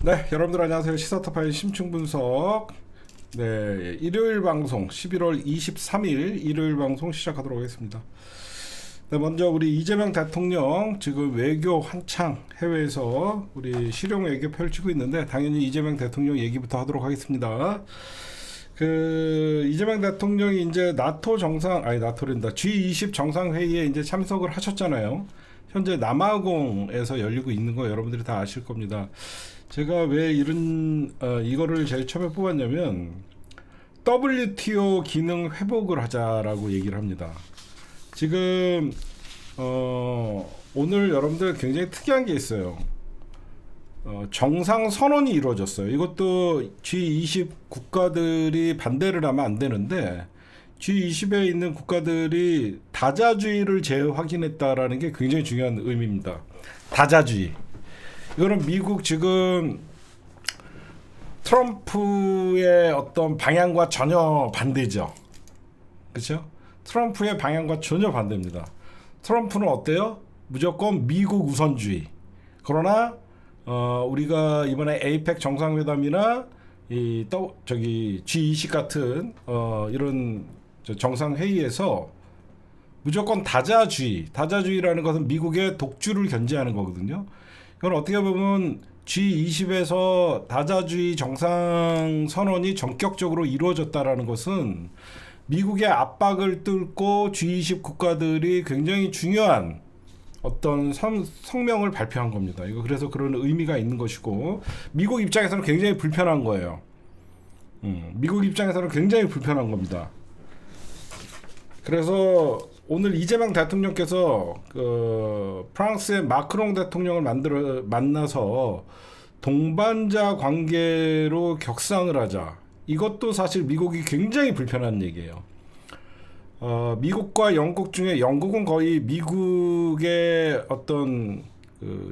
네, 여러분들 안녕하세요. 시사타파의 심층 분석. 네, 일요일 방송 11월 23일 일요일 방송 시작하도록 하겠습니다. 네, 먼저 우리 이재명 대통령 지금 외교 한창 해외에서 우리 실용 외교 펼치고 있는데 당연히 이재명 대통령 얘기부터 하도록 하겠습니다. 이재명 대통령이 이제 나토랜다 G20 정상회의에 이제 참석을 하셨잖아요. 현재 남아공에서 열리고 있는 거 여러분들이 다 아실 겁니다. 제가 왜 이거를 제일 처음에 뽑았냐면 WTO 기능 회복을 하자라고 얘기를 합니다. 지금 오늘 여러분들 굉장히 특이한 게 있어요. 정상 선언이 이루어졌어요. 이것도 G20 국가들이 반대를 하면 안 되는데 G20에 있는 국가들이 다자주의를 재확인했다라는 게 굉장히 중요한 의미입니다. 다자주의. 이거는 미국 지금 트럼프의 어떤 방향과 전혀 반대죠. 그렇죠? 트럼프의 방향과 전혀 반대입니다. 트럼프는 어때요? 무조건 미국 우선주의. 그러나 우리가 이번에 에이펙 정상회담이나 G20 같은 이런 정상회의에서 무조건 다자주의라는 것은 미국의 독주를 견제하는 거거든요. 이건 어떻게 보면 G20에서 다자주의 정상선언이 전격적으로 이루어졌다라는 것은 미국의 압박을 뚫고 G20 국가들이 굉장히 중요한 어떤 성명을 발표한 겁니다. 이거 그래서 그런 의미가 있는 것이고 미국 입장에서는 굉장히 불편한 거예요. 미국 입장에서는 굉장히 불편한 겁니다. 그래서 오늘 이재명 대통령께서 프랑스의 마크롱 대통령을 만나서 동반자 관계로 격상을 하자. 이것도 사실 미국이 굉장히 불편한 얘기예요. 미국과 영국 중에 영국은 거의 미국의 어떤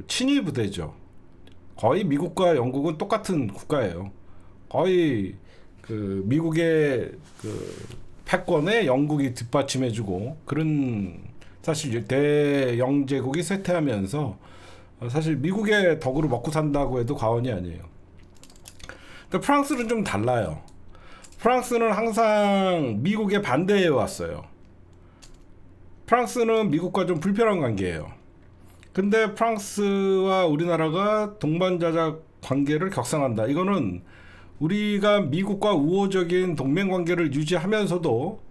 친위 부대죠. 거의 미국과 영국은 똑같은 국가예요. 거의 미국의 패권에 영국이 뒷받침해주고 그런 사실 대영제국이 쇠퇴하면서 사실 미국의 덕으로 먹고 산다고 해도 과언이 아니에요. 그러니까 프랑스는 좀 달라요. 프랑스는 항상 미국에 반대해 왔어요. 프랑스는 미국과 좀 불편한 관계예요. 근데 프랑스와 우리나라가 동반자적 관계를 격상한다. 이거는 우리가 미국과 우호적인 동맹 관계를 유지하면서도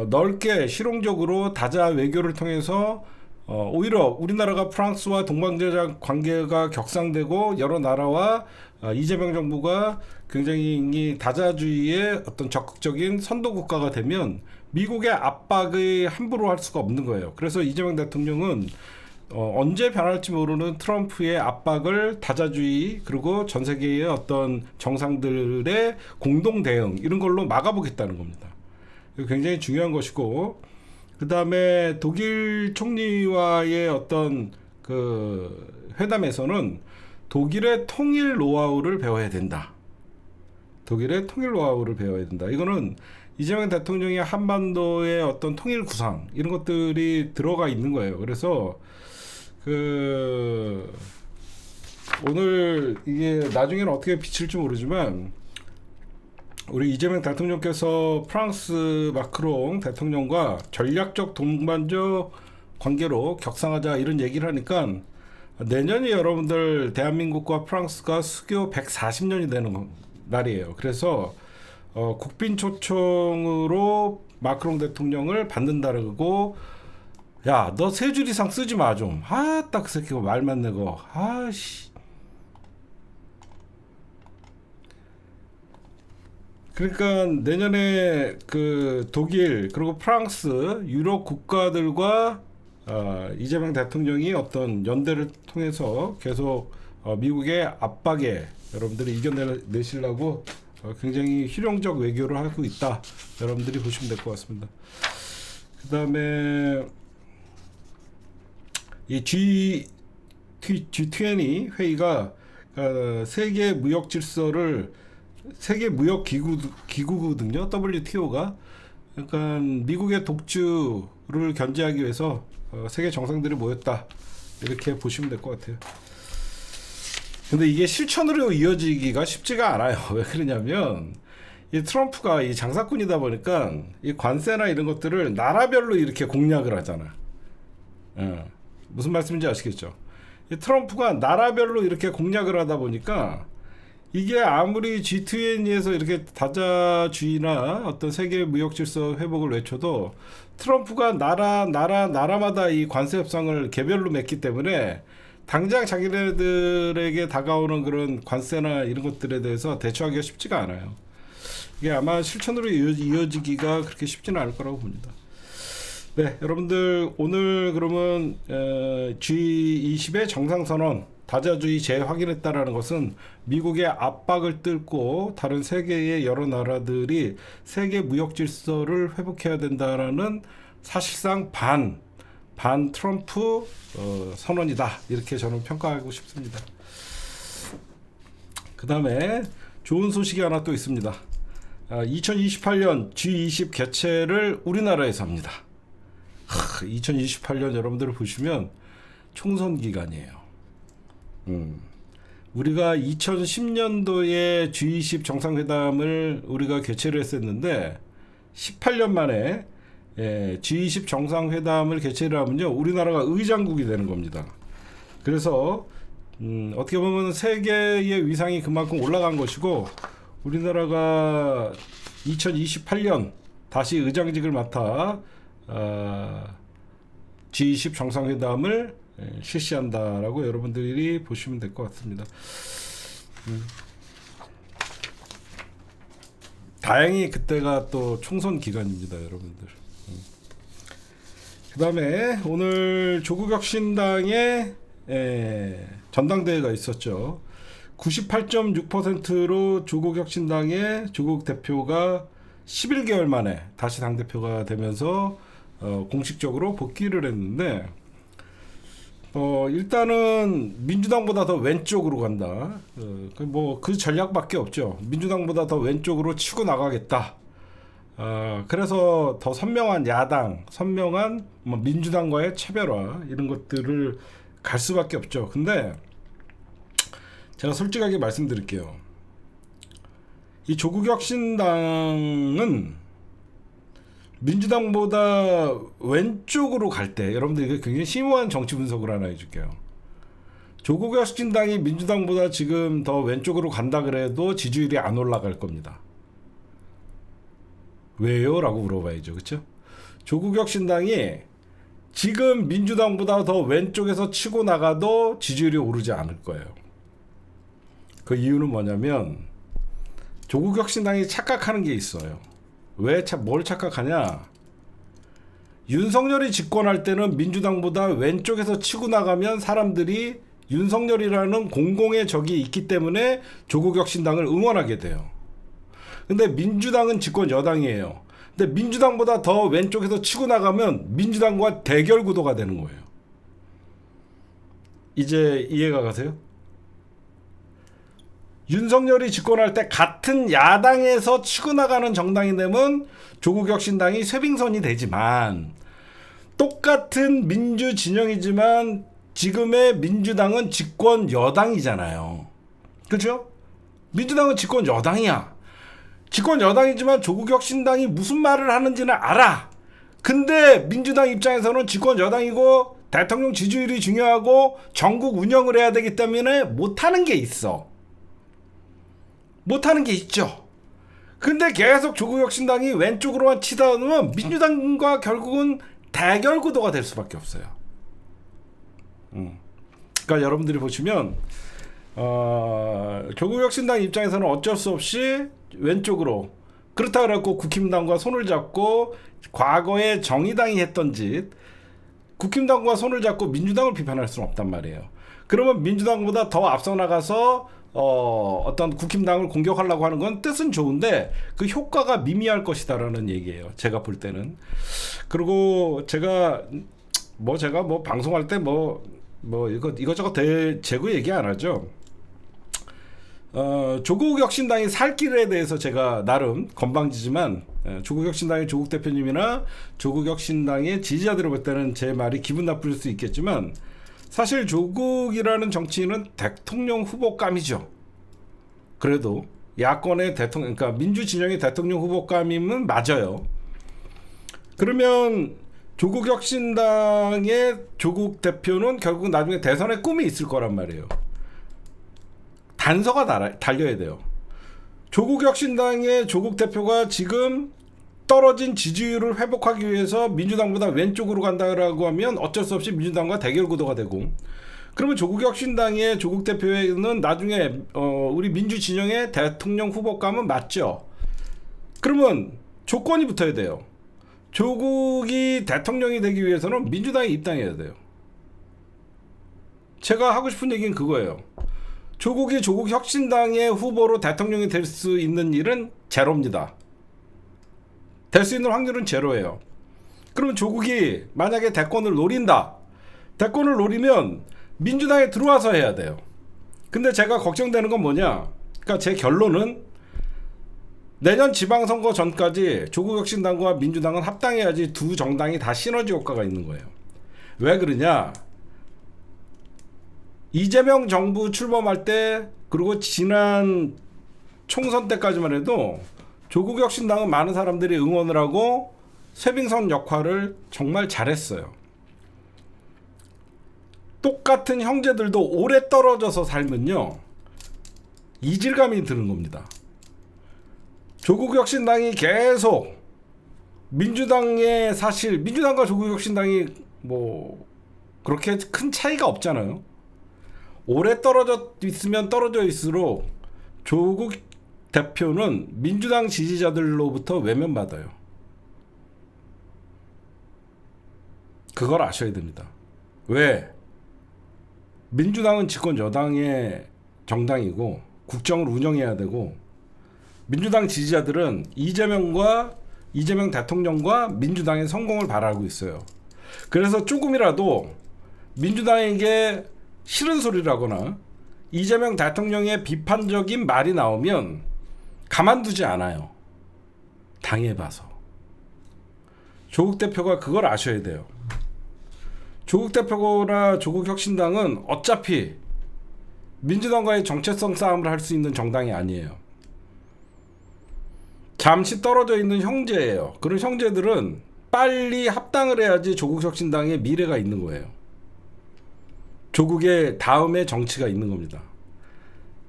넓게 실용적으로 다자 외교를 통해서 오히려 우리나라가 프랑스와 동반자적 관계가 격상되고 여러 나라와 이재명 정부가 굉장히 다자주의의 어떤 적극적인 선도 국가가 되면 미국의 압박을 함부로 할 수가 없는 거예요. 그래서 이재명 대통령은 언제 변할지 모르는 트럼프의 압박을 다자주의 그리고 전 세계의 어떤 정상들의 공동 대응 이런 걸로 막아보겠다는 겁니다. 굉장히 중요한 것이고 그 다음에 독일 총리와의 어떤 회담에서는 독일의 통일 노하우를 배워야 된다. 독일의 통일 노하우를 배워야 된다. 이거는 이재명 대통령의 한반도의 어떤 통일 구상 이런 것들이 들어가 있는 거예요. 그래서 오늘 이게 나중에는 어떻게 비칠지 모르지만 우리 이재명 대통령께서 프랑스 마크롱 대통령과 전략적 동반자 관계로 격상하자 이런 얘기를 하니까 내년이 여러분들 대한민국과 프랑스가 수교 140년이 되는 날이에요. 그래서 국빈 초청으로 마크롱 대통령을 받는다고 야, 너 3줄 이상 쓰지 마 좀. 딱 그 새끼가 말만 내고. 아씨. 그러니까 내년에 독일 그리고 프랑스 유럽 국가들과 이재명 대통령이 어떤 연대를 통해서 계속 미국의 압박에 여러분들이 이겨내시려고 굉장히 실용적 외교를 하고 있다. 여러분들이 보시면 될 것 같습니다. 그 다음에 이 G20 회의가 세계 무역 질서를 세계 무역 기구거든요. WTO가. 그러니까 미국의 독주를 견제하기 위해서 세계 정상들이 모였다. 이렇게 보시면 될 것 같아요. 근데 이게 실천으로 이어지기가 쉽지가 않아요. 왜 그러냐면 이 트럼프가 이 장사꾼이다 보니까 이 관세나 이런 것들을 나라별로 이렇게 공략을 하잖아. 무슨 말씀인지 아시겠죠? 이 트럼프가 나라별로 이렇게 공략을 하다 보니까 이게 아무리 G20에서 이렇게 다자주의나 어떤 세계 무역 질서 회복을 외쳐도 트럼프가 나라마다 이 관세 협상을 개별로 맺기 때문에 당장 자기네들에게 다가오는 그런 관세나 이런 것들에 대해서 대처하기가 쉽지가 않아요. 이게 아마 실천으로 이어지기가 그렇게 쉽지는 않을 거라고 봅니다. 네, 여러분들 오늘 그러면 G20의 정상선언 다자주의 재확인했다라는 것은 미국의 압박을 뚫고 다른 세계의 여러 나라들이 세계 무역 질서를 회복해야 된다라는 사실상 반 트럼프 선언이다, 이렇게 저는 평가하고 싶습니다. 그 다음에 좋은 소식이 하나 또 있습니다. 2028년 G20 개최를 우리나라에서 합니다. 2028년 여러분들 보시면 총선 기간이에요. 우리가 2010년도에 G20 정상회담을 우리가 개최를 했었는데 18년 만에 G20 정상회담을 개최를 하면요, 우리나라가 의장국이 되는 겁니다. 그래서 어떻게 보면 세계의 위상이 그만큼 올라간 것이고, 우리나라가 2028년 다시 의장직을 맡아 G20 정상회담을 실시한다라고 여러분들이 보시면 될 것 같습니다. 다행히 그때가 또 총선 기간입니다, 여러분들. 그 다음에 오늘 조국혁신당의 전당대회가 있었죠. 98.6%로 조국혁신당의 조국 대표가 11개월 만에 다시 당대표가 되면서 공식적으로 복귀를 했는데, 일단은 민주당보다 더 왼쪽으로 간다. 그 전략밖에 없죠. 민주당보다 더 왼쪽으로 치고 나가겠다. 그래서 더 선명한 야당, 선명한 민주당과의 차별화, 이런 것들을 갈 수밖에 없죠. 근데 제가 솔직하게 말씀드릴게요. 이 조국혁신당은 민주당보다 왼쪽으로 갈 때, 여러분들 이게 굉장히 심오한 정치 분석을 하나 해줄게요. 조국혁신당이 민주당보다 지금 더 왼쪽으로 간다 그래도 지지율이 안 올라갈 겁니다. 왜요? 라고 물어봐야죠. 그렇죠? 조국혁신당이 지금 민주당보다 더 왼쪽에서 치고 나가도 지지율이 오르지 않을 거예요. 그 이유는 뭐냐면 조국혁신당이 착각하는 게 있어요. 뭘 착각하냐? 윤석열이 집권할 때는 민주당보다 왼쪽에서 치고 나가면 사람들이 윤석열이라는 공공의 적이 있기 때문에 조국혁신당을 응원하게 돼요. 근데 민주당은 집권 여당이에요. 근데 민주당보다 더 왼쪽에서 치고 나가면 민주당과 대결 구도가 되는 거예요. 이제 이해가 가세요? 윤석열이 집권할 때 같은 야당에서 치고 나가는 정당이 되면 조국혁신당이 쇄빙선이 되지만, 똑같은 민주 진영이지만 지금의 민주당은 집권 여당이잖아요. 그렇죠? 민주당은 집권 여당이야. 집권 여당이지만 조국혁신당이 무슨 말을 하는지는 알아. 근데 민주당 입장에서는 집권 여당이고 대통령 지지율이 중요하고 전국 운영을 해야 되기 때문에 못하는 게 있어. 못하는 게 있죠. 근데 계속 조국혁신당이 왼쪽으로만 치다 보면 민주당과 결국은 대결 구도가 될 수밖에 없어요. 그러니까 여러분들이 보시면 조국혁신당 입장에서는 어쩔 수 없이 왼쪽으로, 그렇다 그래갖고 국힘당과 손을 잡고 과거에 정의당이 했던 짓, 국힘당과 손을 잡고 민주당을 비판할 수는 없단 말이에요. 그러면 민주당보다 더 앞서 나가서 어떤 국힘당을 공격하려고 하는 건 뜻은 좋은데 그 효과가 미미할 것이다라는 얘기예요. 제가 볼 때는. 그리고 제가 방송할 때 이것저것 재고 얘기 안 하죠. 조국혁신당이 살 길에 대해서 제가 나름 건방지지만 조국혁신당의 조국 대표님이나 조국혁신당의 지지자들을 볼 때는 제 말이 기분 나쁠 수 있겠지만, 사실 조국이라는 정치인은 대통령 후보감이죠. 그래도 야권의 대통령, 그러니까 민주 진영의 대통령 후보감이면 맞아요. 그러면 조국 혁신당의 조국 대표는 결국 나중에 대선에 꿈이 있을 거란 말이에요. 단서가 달려야 돼요. 조국 혁신당의 조국 대표가 지금 떨어진 지지율을 회복하기 위해서 민주당보다 왼쪽으로 간다라고 하면 어쩔 수 없이 민주당과 대결 구도가 되고, 그러면 조국 혁신당의 조국 대표는 나중에 우리 민주 진영의 대통령 후보감은 맞죠. 그러면 조건이 붙어야 돼요. 조국이 대통령이 되기 위해서는 민주당에 입당해야 돼요. 제가 하고 싶은 얘기는 그거예요. 조국이 조국 혁신당의 후보로 대통령이 될 수 있는 일은 제로입니다. 될 수 있는 확률은 제로예요. 그러면 조국이 만약에 대권을 노린다. 대권을 노리면 민주당에 들어와서 해야 돼요. 근데 제가 걱정되는 건 뭐냐? 그러니까 제 결론은 내년 지방선거 전까지 조국혁신당과 민주당은 합당해야지 두 정당이 다 시너지 효과가 있는 거예요. 왜 그러냐? 이재명 정부 출범할 때, 그리고 지난 총선 때까지만 해도 조국혁신당은 많은 사람들이 응원을 하고 쇄빙선 역할을 정말 잘했어요. 똑같은 형제들도 오래 떨어져서 살면요, 이질감이 드는 겁니다. 조국혁신당이 계속 민주당의, 사실 민주당과 조국혁신당이 뭐 그렇게 큰 차이가 없잖아요. 오래 떨어져 있으면 떨어져 있을수록 조국 대표는 민주당 지지자들로부터 외면받아요. 그걸 아셔야 됩니다. 왜? 민주당은 집권 여당의 정당이고 국정을 운영해야 되고, 민주당 지지자들은 이재명 대통령과 민주당의 성공을 바라고 있어요. 그래서 조금이라도 민주당에게 싫은 소리라거나 이재명 대통령의 비판적인 말이 나오면 가만두지 않아요. 당해봐서. 조국 대표가 그걸 아셔야 돼요. 조국 대표나 조국 혁신당은 어차피 민주당과의 정체성 싸움을 할 수 있는 정당이 아니에요. 잠시 떨어져 있는 형제예요. 그런 형제들은 빨리 합당을 해야지 조국 혁신당의 미래가 있는 거예요. 조국의 다음에 정치가 있는 겁니다.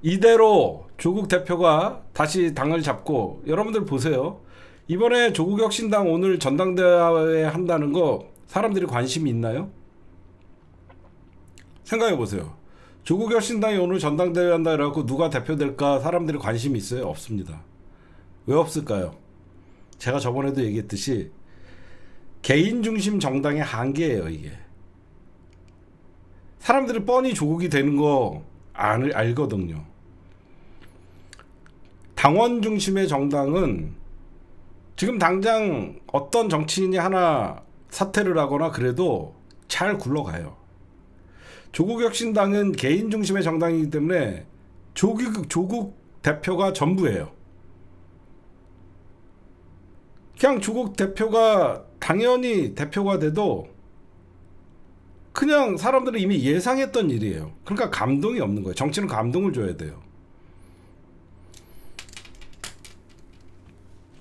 이대로 조국 대표가 다시 당을 잡고, 여러분들 보세요. 이번에 조국 혁신당 오늘 전당대회 한다는 거 사람들이 관심이 있나요? 생각해 보세요. 조국 혁신당이 오늘 전당대회 한다 그래갖고 누가 대표될까 사람들이 관심이 있어요? 없습니다. 왜 없을까요? 제가 저번에도 얘기했듯이 개인 중심 정당의 한계예요, 이게. 사람들이 뻔히 조국이 되는 거 알거든요. 당원 중심의 정당은 지금 당장 어떤 정치인이 하나 사퇴를 하거나 그래도 잘 굴러가요. 조국혁신당은 개인 중심의 정당이기 때문에 조국 대표가 전부예요. 그냥 조국 대표가 당연히 대표가 돼도 그냥 사람들은 이미 예상했던 일이에요. 그러니까 감동이 없는 거예요. 정치는 감동을 줘야 돼요.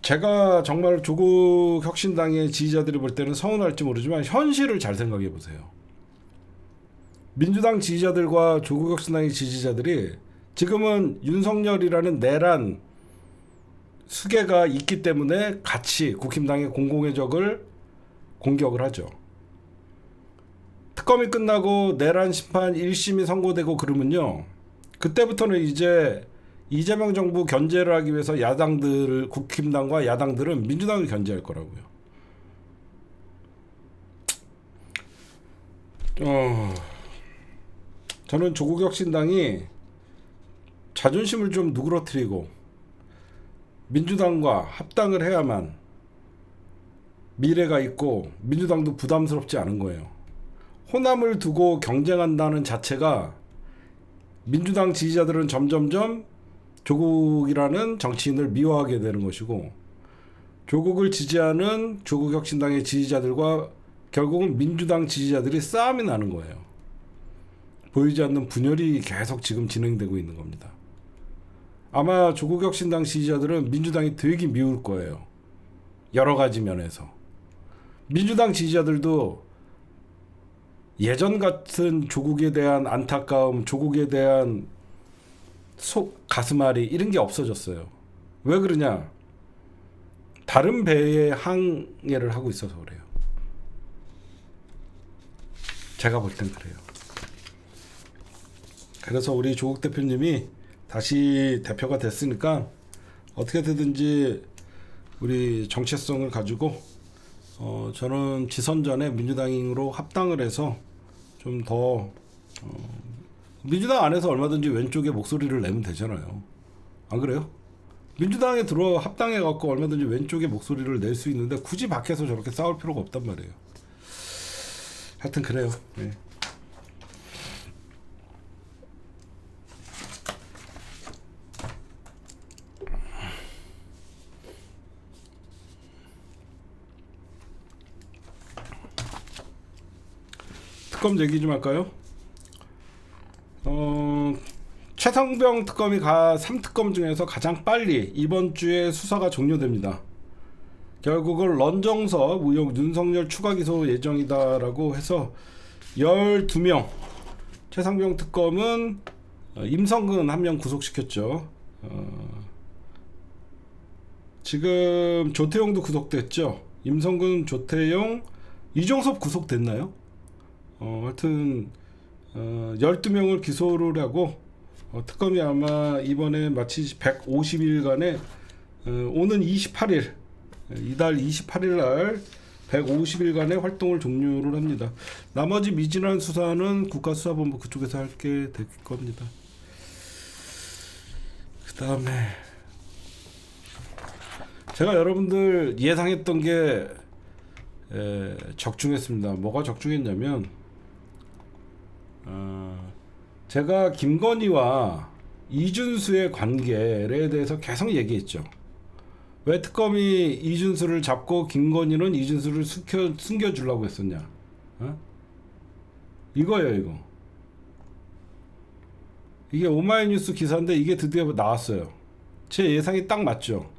제가 정말 조국 혁신당의 지지자들이 볼 때는 서운할지 모르지만 현실을 잘 생각해 보세요. 민주당 지지자들과 조국 혁신당의 지지자들이 지금은 윤석열이라는 내란 수괴가 있기 때문에 같이 국힘당의 공공의 적을 공격을 하죠. 특검이 끝나고 내란 심판 1심이 선고되고 그러면요, 그때부터는 이제 이재명 정부 견제를 하기 위해서 국힘당과 야당들은 민주당을 견제할 거라고요. 저는 조국혁신당이 자존심을 좀 누그러뜨리고 민주당과 합당을 해야만 미래가 있고 민주당도 부담스럽지 않은 거예요. 호남을 두고 경쟁한다는 자체가 민주당 지지자들은 점점점 조국이라는 정치인을 미워하게 되는 것이고, 조국을 지지하는 조국혁신당의 지지자들과 결국은 민주당 지지자들이 싸움이 나는 거예요. 보이지 않는 분열이 계속 지금 진행되고 있는 겁니다. 아마 조국 혁신당 지지자들은 민주당이 되게 미울 거예요. 여러 가지 면에서. 민주당 지지자들도 예전 같은 조국에 대한 안타까움, 조국에 대한 가슴앓이 이런 게 없어졌어요. 왜 그러냐? 다른 배에 항해를 하고 있어서 그래요. 제가 볼 땐 그래요. 그래서 우리 조국 대표님이 다시 대표가 됐으니까 어떻게 되든지 우리 정체성을 가지고 저는 지선 전에 민주당으로 합당을 해서 좀 더 민주당 안에서 얼마든지 왼쪽에 목소리를 내면 되잖아요. 안 그래요? 민주당에 들어 합당해 갖고 얼마든지 왼쪽에 목소리를 낼 수 있는데 굳이 밖에서 저렇게 싸울 필요가 없단 말이에요. 하여튼 그래요. 네. 특검 얘기 좀 할까요? 최상병 특검이 3특검 중에서 가장 빨리 이번 주에 수사가 종료됩니다. 결국은 런정석 의혹 윤석열 추가 기소 예정이다라고 해서 12명, 최상병 특검은 임성근 한 명 구속시켰죠. 지금 조태용도 구속됐죠. 임성근, 조태용, 이종섭 구속됐나요? 하여튼 12명을 기소를 하고 특검이 아마 이번에 마치 150일간의 오는 28일 이달 28일 날 150일간의 활동을 종료를 합니다. 나머지 미진한 수사는 국가수사본부 그쪽에서 할게 될 겁니다. 그 다음에 제가 여러분들 예상했던 게 적중했습니다. 뭐가 적중했냐면 제가 김건희와 이준수의 관계에 대해서 계속 얘기했죠. 왜 특검이 이준수를 잡고 김건희는 이준수를 숨겨주려고 했었냐? 이거예요, 이거. 이게 오마이뉴스 기사인데 이게 드디어 나왔어요. 제 예상이 딱 맞죠.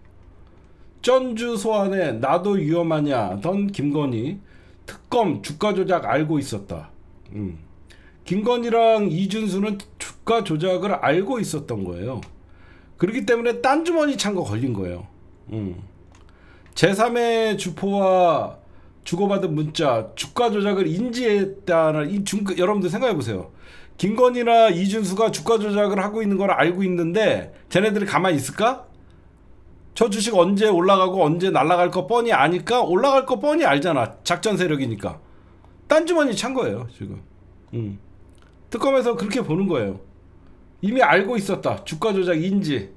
전주 소환에 나도 위험하냐 던 김건희 특검 주가 조작 알고 있었다. 김건희랑 이준수는 주가 조작을 알고 있었던 거예요. 그렇기 때문에 딴 주머니 찬 거 걸린 거예요. 제3의 주포와 주고받은 문자 주가 조작을 인지했다는 여러분들 생각해 보세요. 김건희나 이준수가 주가 조작을 하고 있는 걸 알고 있는데 쟤네들이 가만히 있을까? 저 주식 언제 올라가고 언제 날아갈 거 뻔히 아니까 올라갈 거 뻔히 알잖아. 작전 세력이니까. 딴 주머니 찬 거예요 지금. 특검에서 그렇게 보는 거예요. 이미 알고 있었다. 주가 조작 인지.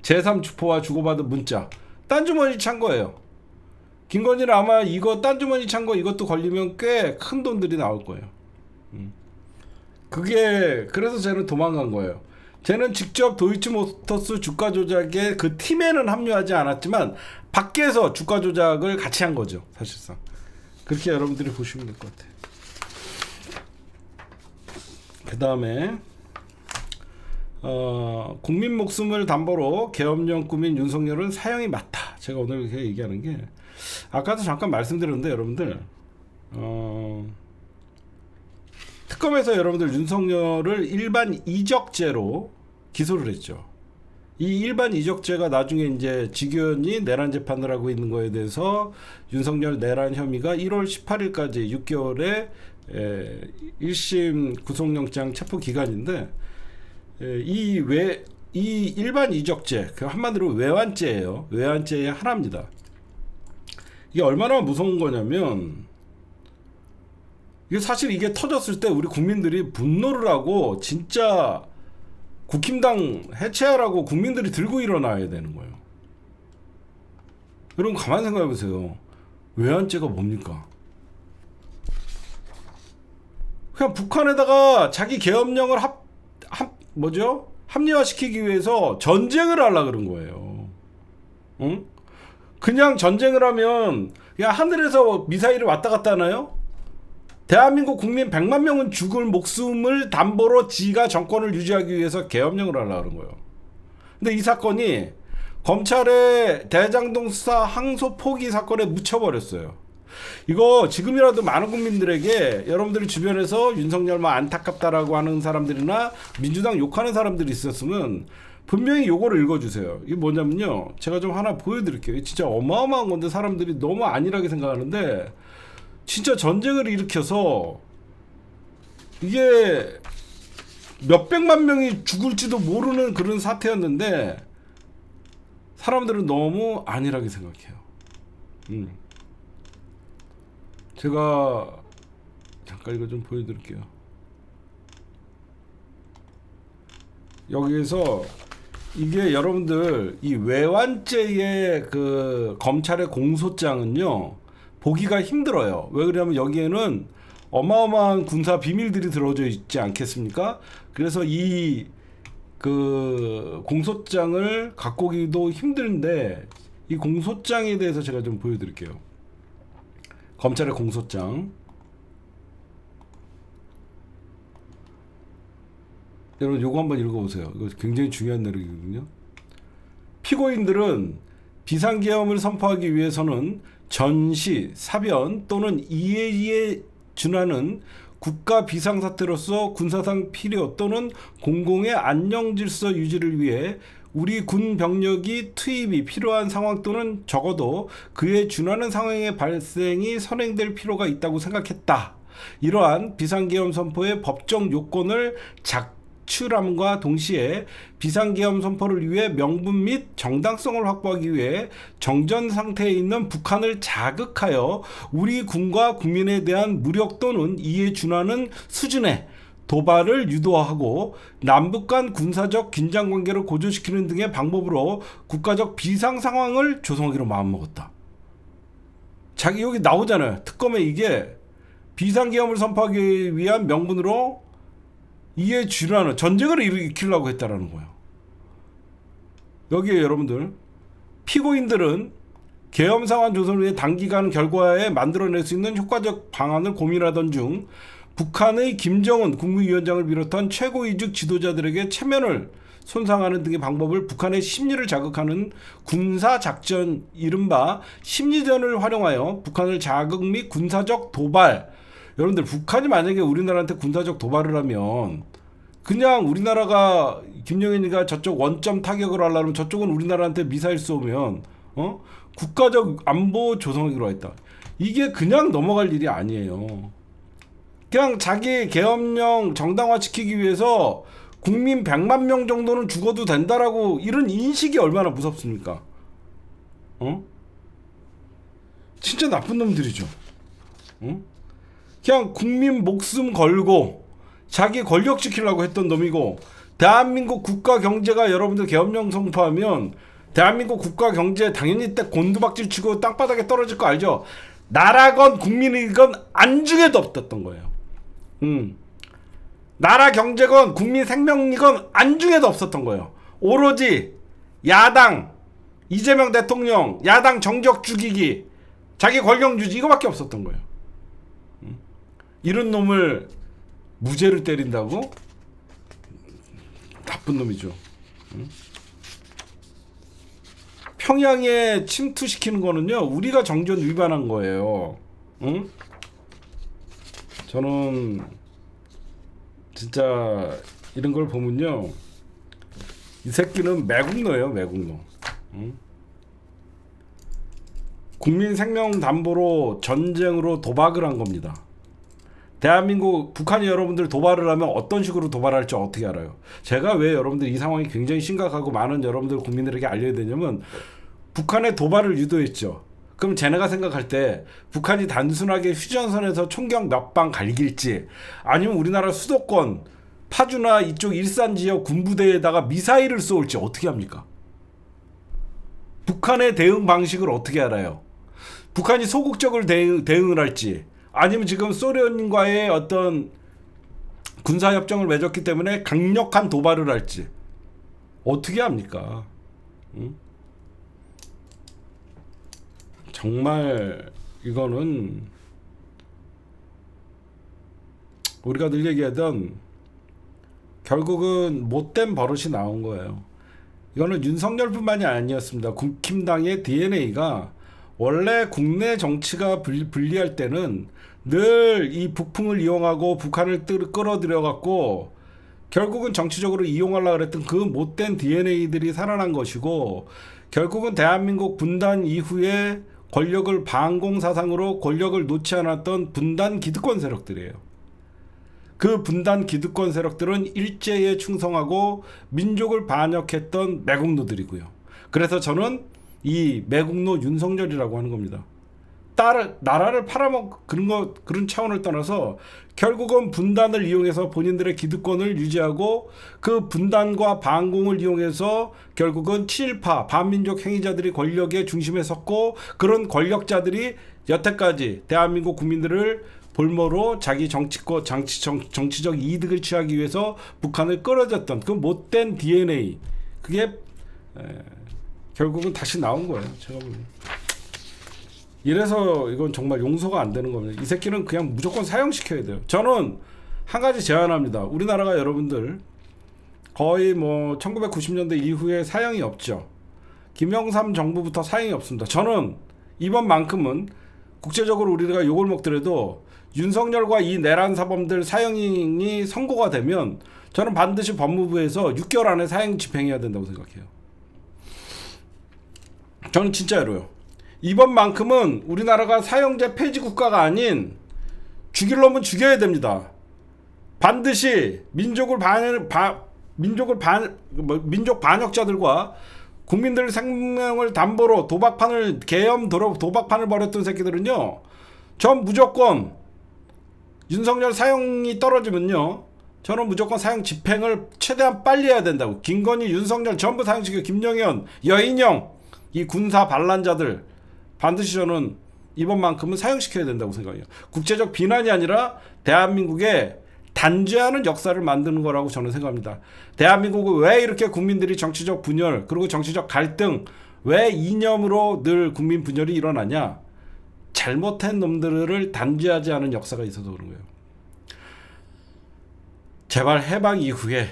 제3 주포와 주고받은 문자. 딴 주머니 찬 거예요. 김건희는 아마 이거 딴 주머니 찬 거 이것도 걸리면 꽤 큰 돈들이 나올 거예요. 그게 그래서 쟤는 도망간 거예요. 쟤는 직접 도이치모터스 주가 조작에 그 팀에는 합류하지 않았지만 밖에서 주가 조작을 같이 한 거죠. 사실상. 그렇게 여러분들이 보시면 될 것 같아요. 그 다음에 국민 목숨을 담보로 계엄령 꾸민 윤석열은 사형이 맞다. 제가 오늘 이렇게 얘기하는 게 아까도 잠깐 말씀드렸는데 여러분들 특검에서 여러분들 윤석열을 일반 이적죄로 기소를 했죠. 이 일반 이적죄가 나중에 이제 직위원이 내란 재판을 하고 있는 거에 대해서 윤석열 내란 혐의가 1월 18일까지 6개월의 1심 구속영장 체포 기간인데 이 일반 이적죄 그 한마디로 외환죄예요. 외환죄의 하나입니다. 이게 얼마나 무서운 거냐면 이게 사실 이게 터졌을 때 우리 국민들이 분노를 하고 진짜 국힘당 해체하라고 국민들이 들고 일어나야 되는 거예요. 여러분 가만히 생각해 보세요. 외환죄가 뭡니까? 그냥 북한에다가 자기 계엄령을 합리화시키기 위해서 전쟁을 하려고 그런 거예요. 응? 그냥 전쟁을 하면 야 하늘에서 미사일이 왔다 갔다 하나요? 대한민국 국민 100만 명은 죽을 목숨을 담보로 지가 정권을 유지하기 위해서 계엄령을 하려고 하는 거예요. 근데 이 사건이 검찰의 대장동 수사 항소 포기 사건에 묻혀버렸어요. 이거 지금이라도 많은 국민들에게 여러분들이 주변에서 윤석열만 안타깝다라고 하는 사람들이나 민주당 욕하는 사람들이 있었으면 분명히 요거를 읽어주세요. 이게 뭐냐면요, 제가 좀 하나 보여드릴게요. 진짜 어마어마한 건데 사람들이 너무 안일하게 생각하는데, 진짜 전쟁을 일으켜서 이게 몇백만 명이 죽을지도 모르는 그런 사태였는데 사람들은 너무 안일하게 생각해요. 제가 잠깐 이거 좀 보여드릴게요. 여기에서 이게 여러분들 이 외환죄의 그 검찰의 공소장은요, 보기가 힘들어요. 왜 그러냐면 여기에는 어마어마한 군사 비밀들이 들어져 있지 않겠습니까? 그래서 이 그 공소장을 갖고 오기도 힘든데, 이 공소장에 대해서 제가 좀 보여드릴게요. 검찰의 공소장. 여러분 요거 한번 읽어보세요. 이거 굉장히 중요한 내용이거든요. 피고인들은 비상계엄을 선포하기 위해서는 전시, 사변 또는 이해에 준하는 국가 비상사태로서 군사상 필요 또는 공공의 안녕질서 유지를 위해 우리 군 병력이 투입이 필요한 상황 또는 적어도 그에 준하는 상황의 발생이 선행될 필요가 있다고 생각했다. 이러한 비상계엄 선포의 법적 요건을 작출함과 동시에 비상계엄 선포를 위해 명분 및 정당성을 확보하기 위해 정전 상태에 있는 북한을 자극하여 우리 군과 국민에 대한 무력 또는 이에 준하는 수준의 도발을 유도하고 남북 간 군사적 긴장 관계를 고조시키는 등의 방법으로 국가적 비상 상황을 조성하기로 마음먹었다. 자기 여기 나오잖아요. 특검에 이게 비상계엄을 선포하기 위한 명분으로 이에 준하는 전쟁을 일으키려고 했다라는 거예요. 여기에 여러분들, 피고인들은 계엄 상황 조성을 위해 단기간 결과에 만들어낼 수 있는 효과적 방안을 고민하던 중 북한의 김정은 국무위원장을 비롯한 최고위직 지도자들에게 체면을 손상하는 등의 방법을 북한의 심리를 자극하는 군사작전, 이른바 심리전을 활용하여 북한을 자극 및 군사적 도발. 여러분들, 북한이 만약에 우리나라한테 군사적 도발을 하면 그냥 우리나라가 김정은이가 저쪽 원점 타격을 하려면 저쪽은 우리나라한테 미사일 쏘면 국가적 안보 조성하기로 했다. 이게 그냥 넘어갈 일이 아니에요. 그냥 자기 계엄령 정당화시키기 위해서 국민 100만 명 정도는 죽어도 된다라고, 이런 인식이 얼마나 무섭습니까? 진짜 나쁜 놈들이죠. 그냥 국민 목숨 걸고 자기 권력 지키려고 했던 놈이고, 대한민국 국가 경제가 여러분들 계엄령 선포하면 대한민국 국가 경제 당연히 딱 곤두박질 치고 땅바닥에 떨어질 거 알죠? 나라건 국민이건 안중에도 없었던 거예요. 나라 경제건 국민 생명이건 안중에도 없었던 거예요. 오로지 야당, 이재명 대통령, 야당 정적 죽이기, 자기 권력 유지, 이거밖에 없었던 거예요. 이런 놈을 무죄를 때린다고? 나쁜 놈이죠. 평양에 침투시키는 거는요, 우리가 정전 위반한 거예요. 저는 진짜 이런 걸 보면요, 이 새끼는 매국노예요, 매국노. 국민 생명 담보로 전쟁으로 도박을 한 겁니다. 대한민국, 북한이 여러분들 도발을 하면 어떤 식으로 도발할지 어떻게 알아요? 제가 왜 여러분들 이 상황이 굉장히 심각하고 많은 여러분들 국민들에게 알려야 되냐면, 북한의 도발을 유도했죠. 그럼 쟤네가 생각할 때 북한이 단순하게 휴전선에서 총격 몇 방 갈길지, 아니면 우리나라 수도권 파주나 이쪽 일산 지역 군부대에다가 미사일을 쏠지 어떻게 합니까? 북한의 대응 방식을 어떻게 알아요? 북한이 소극적으로 대응을 할지, 아니면 지금 소련과의 어떤 군사협정을 맺었기 때문에 강력한 도발을 할지 어떻게 합니까? 정말 이거는 우리가 늘 얘기하던 결국은 못된 버릇이 나온 거예요. 이거는 윤석열뿐만이 아니었습니다. 국힘당의 DNA가 원래 국내 정치가 불리할 때는 늘 이 북풍을 이용하고 북한을 끌어들여 갖고 결국은 정치적으로 이용하려고 그랬던 그 못된 DNA들이 살아난 것이고, 결국은 대한민국 분단 이후에 권력을 반공사상으로 권력을 놓지 않았던 분단 기득권 세력들이에요. 그 분단 기득권 세력들은 일제에 충성하고 민족을 반역했던 매국노들이고요. 그래서 저는 이 매국노 윤석열이라고 하는 겁니다. 나라를 그런 차원을 떠나서 결국은 분단을 이용해서 본인들의 기득권을 유지하고, 그 분단과 반공을 이용해서 결국은 친일파 반민족 행위자들이 권력의 중심에 섰고, 그런 권력자들이 여태까지 대한민국 국민들을 볼모로 자기 정치적 이득을 취하기 위해서 북한을 끌어줬던 그 못된 DNA, 그게 결국은 다시 나온 거예요. 제가 보기엔. 이래서 이건 정말 용서가 안 되는 겁니다. 이 새끼는 그냥 무조건 사형시켜야 돼요. 저는 한 가지 제안합니다. 우리나라가 여러분들 거의 뭐 1990년대 이후에 사형이 없죠. 김영삼 정부부터 사형이 없습니다. 저는 이번만큼은 국제적으로 우리가 욕을 먹더라도 윤석열과 이 내란 사범들 사형이 선고가 되면 저는 반드시 법무부에서 6개월 안에 사형 집행해야 된다고 생각해요. 저는 진짜로요. 이번만큼은 우리나라가 사형제 폐지 국가가 아닌 죽일 놈은 죽여야 됩니다. 반드시 민족 반역자들과 국민들 생명을 담보로 도박판을 벌였던 새끼들은요, 전 무조건 윤석열 사형이 떨어지면요, 저는 무조건 사형 집행을 최대한 빨리 해야 된다고. 김건희, 윤석열 전부 사형시켜. 김영현, 여인영, 이 군사 반란자들 반드시 저는 이번만큼은 사형시켜야 된다고 생각해요. 국제적 비난이 아니라 대한민국에 단죄하는 역사를 만드는 거라고 저는 생각합니다. 대한민국은 왜 이렇게 국민들이 정치적 분열 그리고 정치적 갈등, 왜 이념으로 늘 국민 분열이 일어나냐? 잘못한 놈들을 단죄하지 않은 역사가 있어서 그런 거예요. 제발 해방 이후에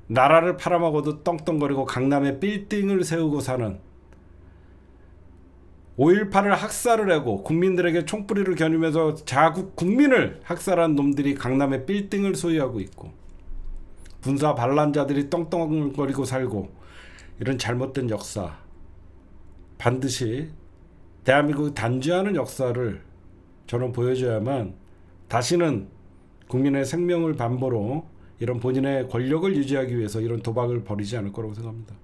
나라를 팔아먹어도 떵떵거리고 강남에 빌딩을 세우고 사는, 5.18을 학살을 하고 국민들에게 총뿌리를 겨누면서 자국 국민을 학살한 놈들이 강남에 빌딩을 소유하고 있고, 군사 반란자들이 떵떵거리고 살고, 이런 잘못된 역사 반드시 대한민국이 단죄하는 역사를 저는 보여줘야만 다시는 국민의 생명을 담보로 이런 본인의 권력을 유지하기 위해서 이런 도박을 벌이지 않을 거라고 생각합니다.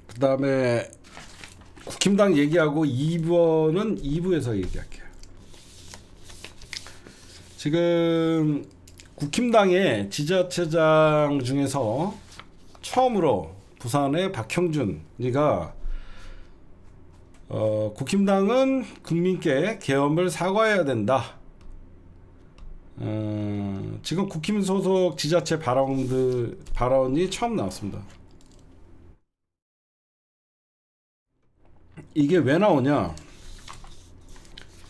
그 다음에 국힘당 얘기하고 2번은 2부에서 얘기할게요. 지금 국힘당의 지자체장 중에서 처음으로 부산의 박형준이가 국힘당은 국민께 계엄을 사과해야 된다. 지금 국힘 소속 지자체 발언이 처음 나왔습니다. 이게 왜 나오냐?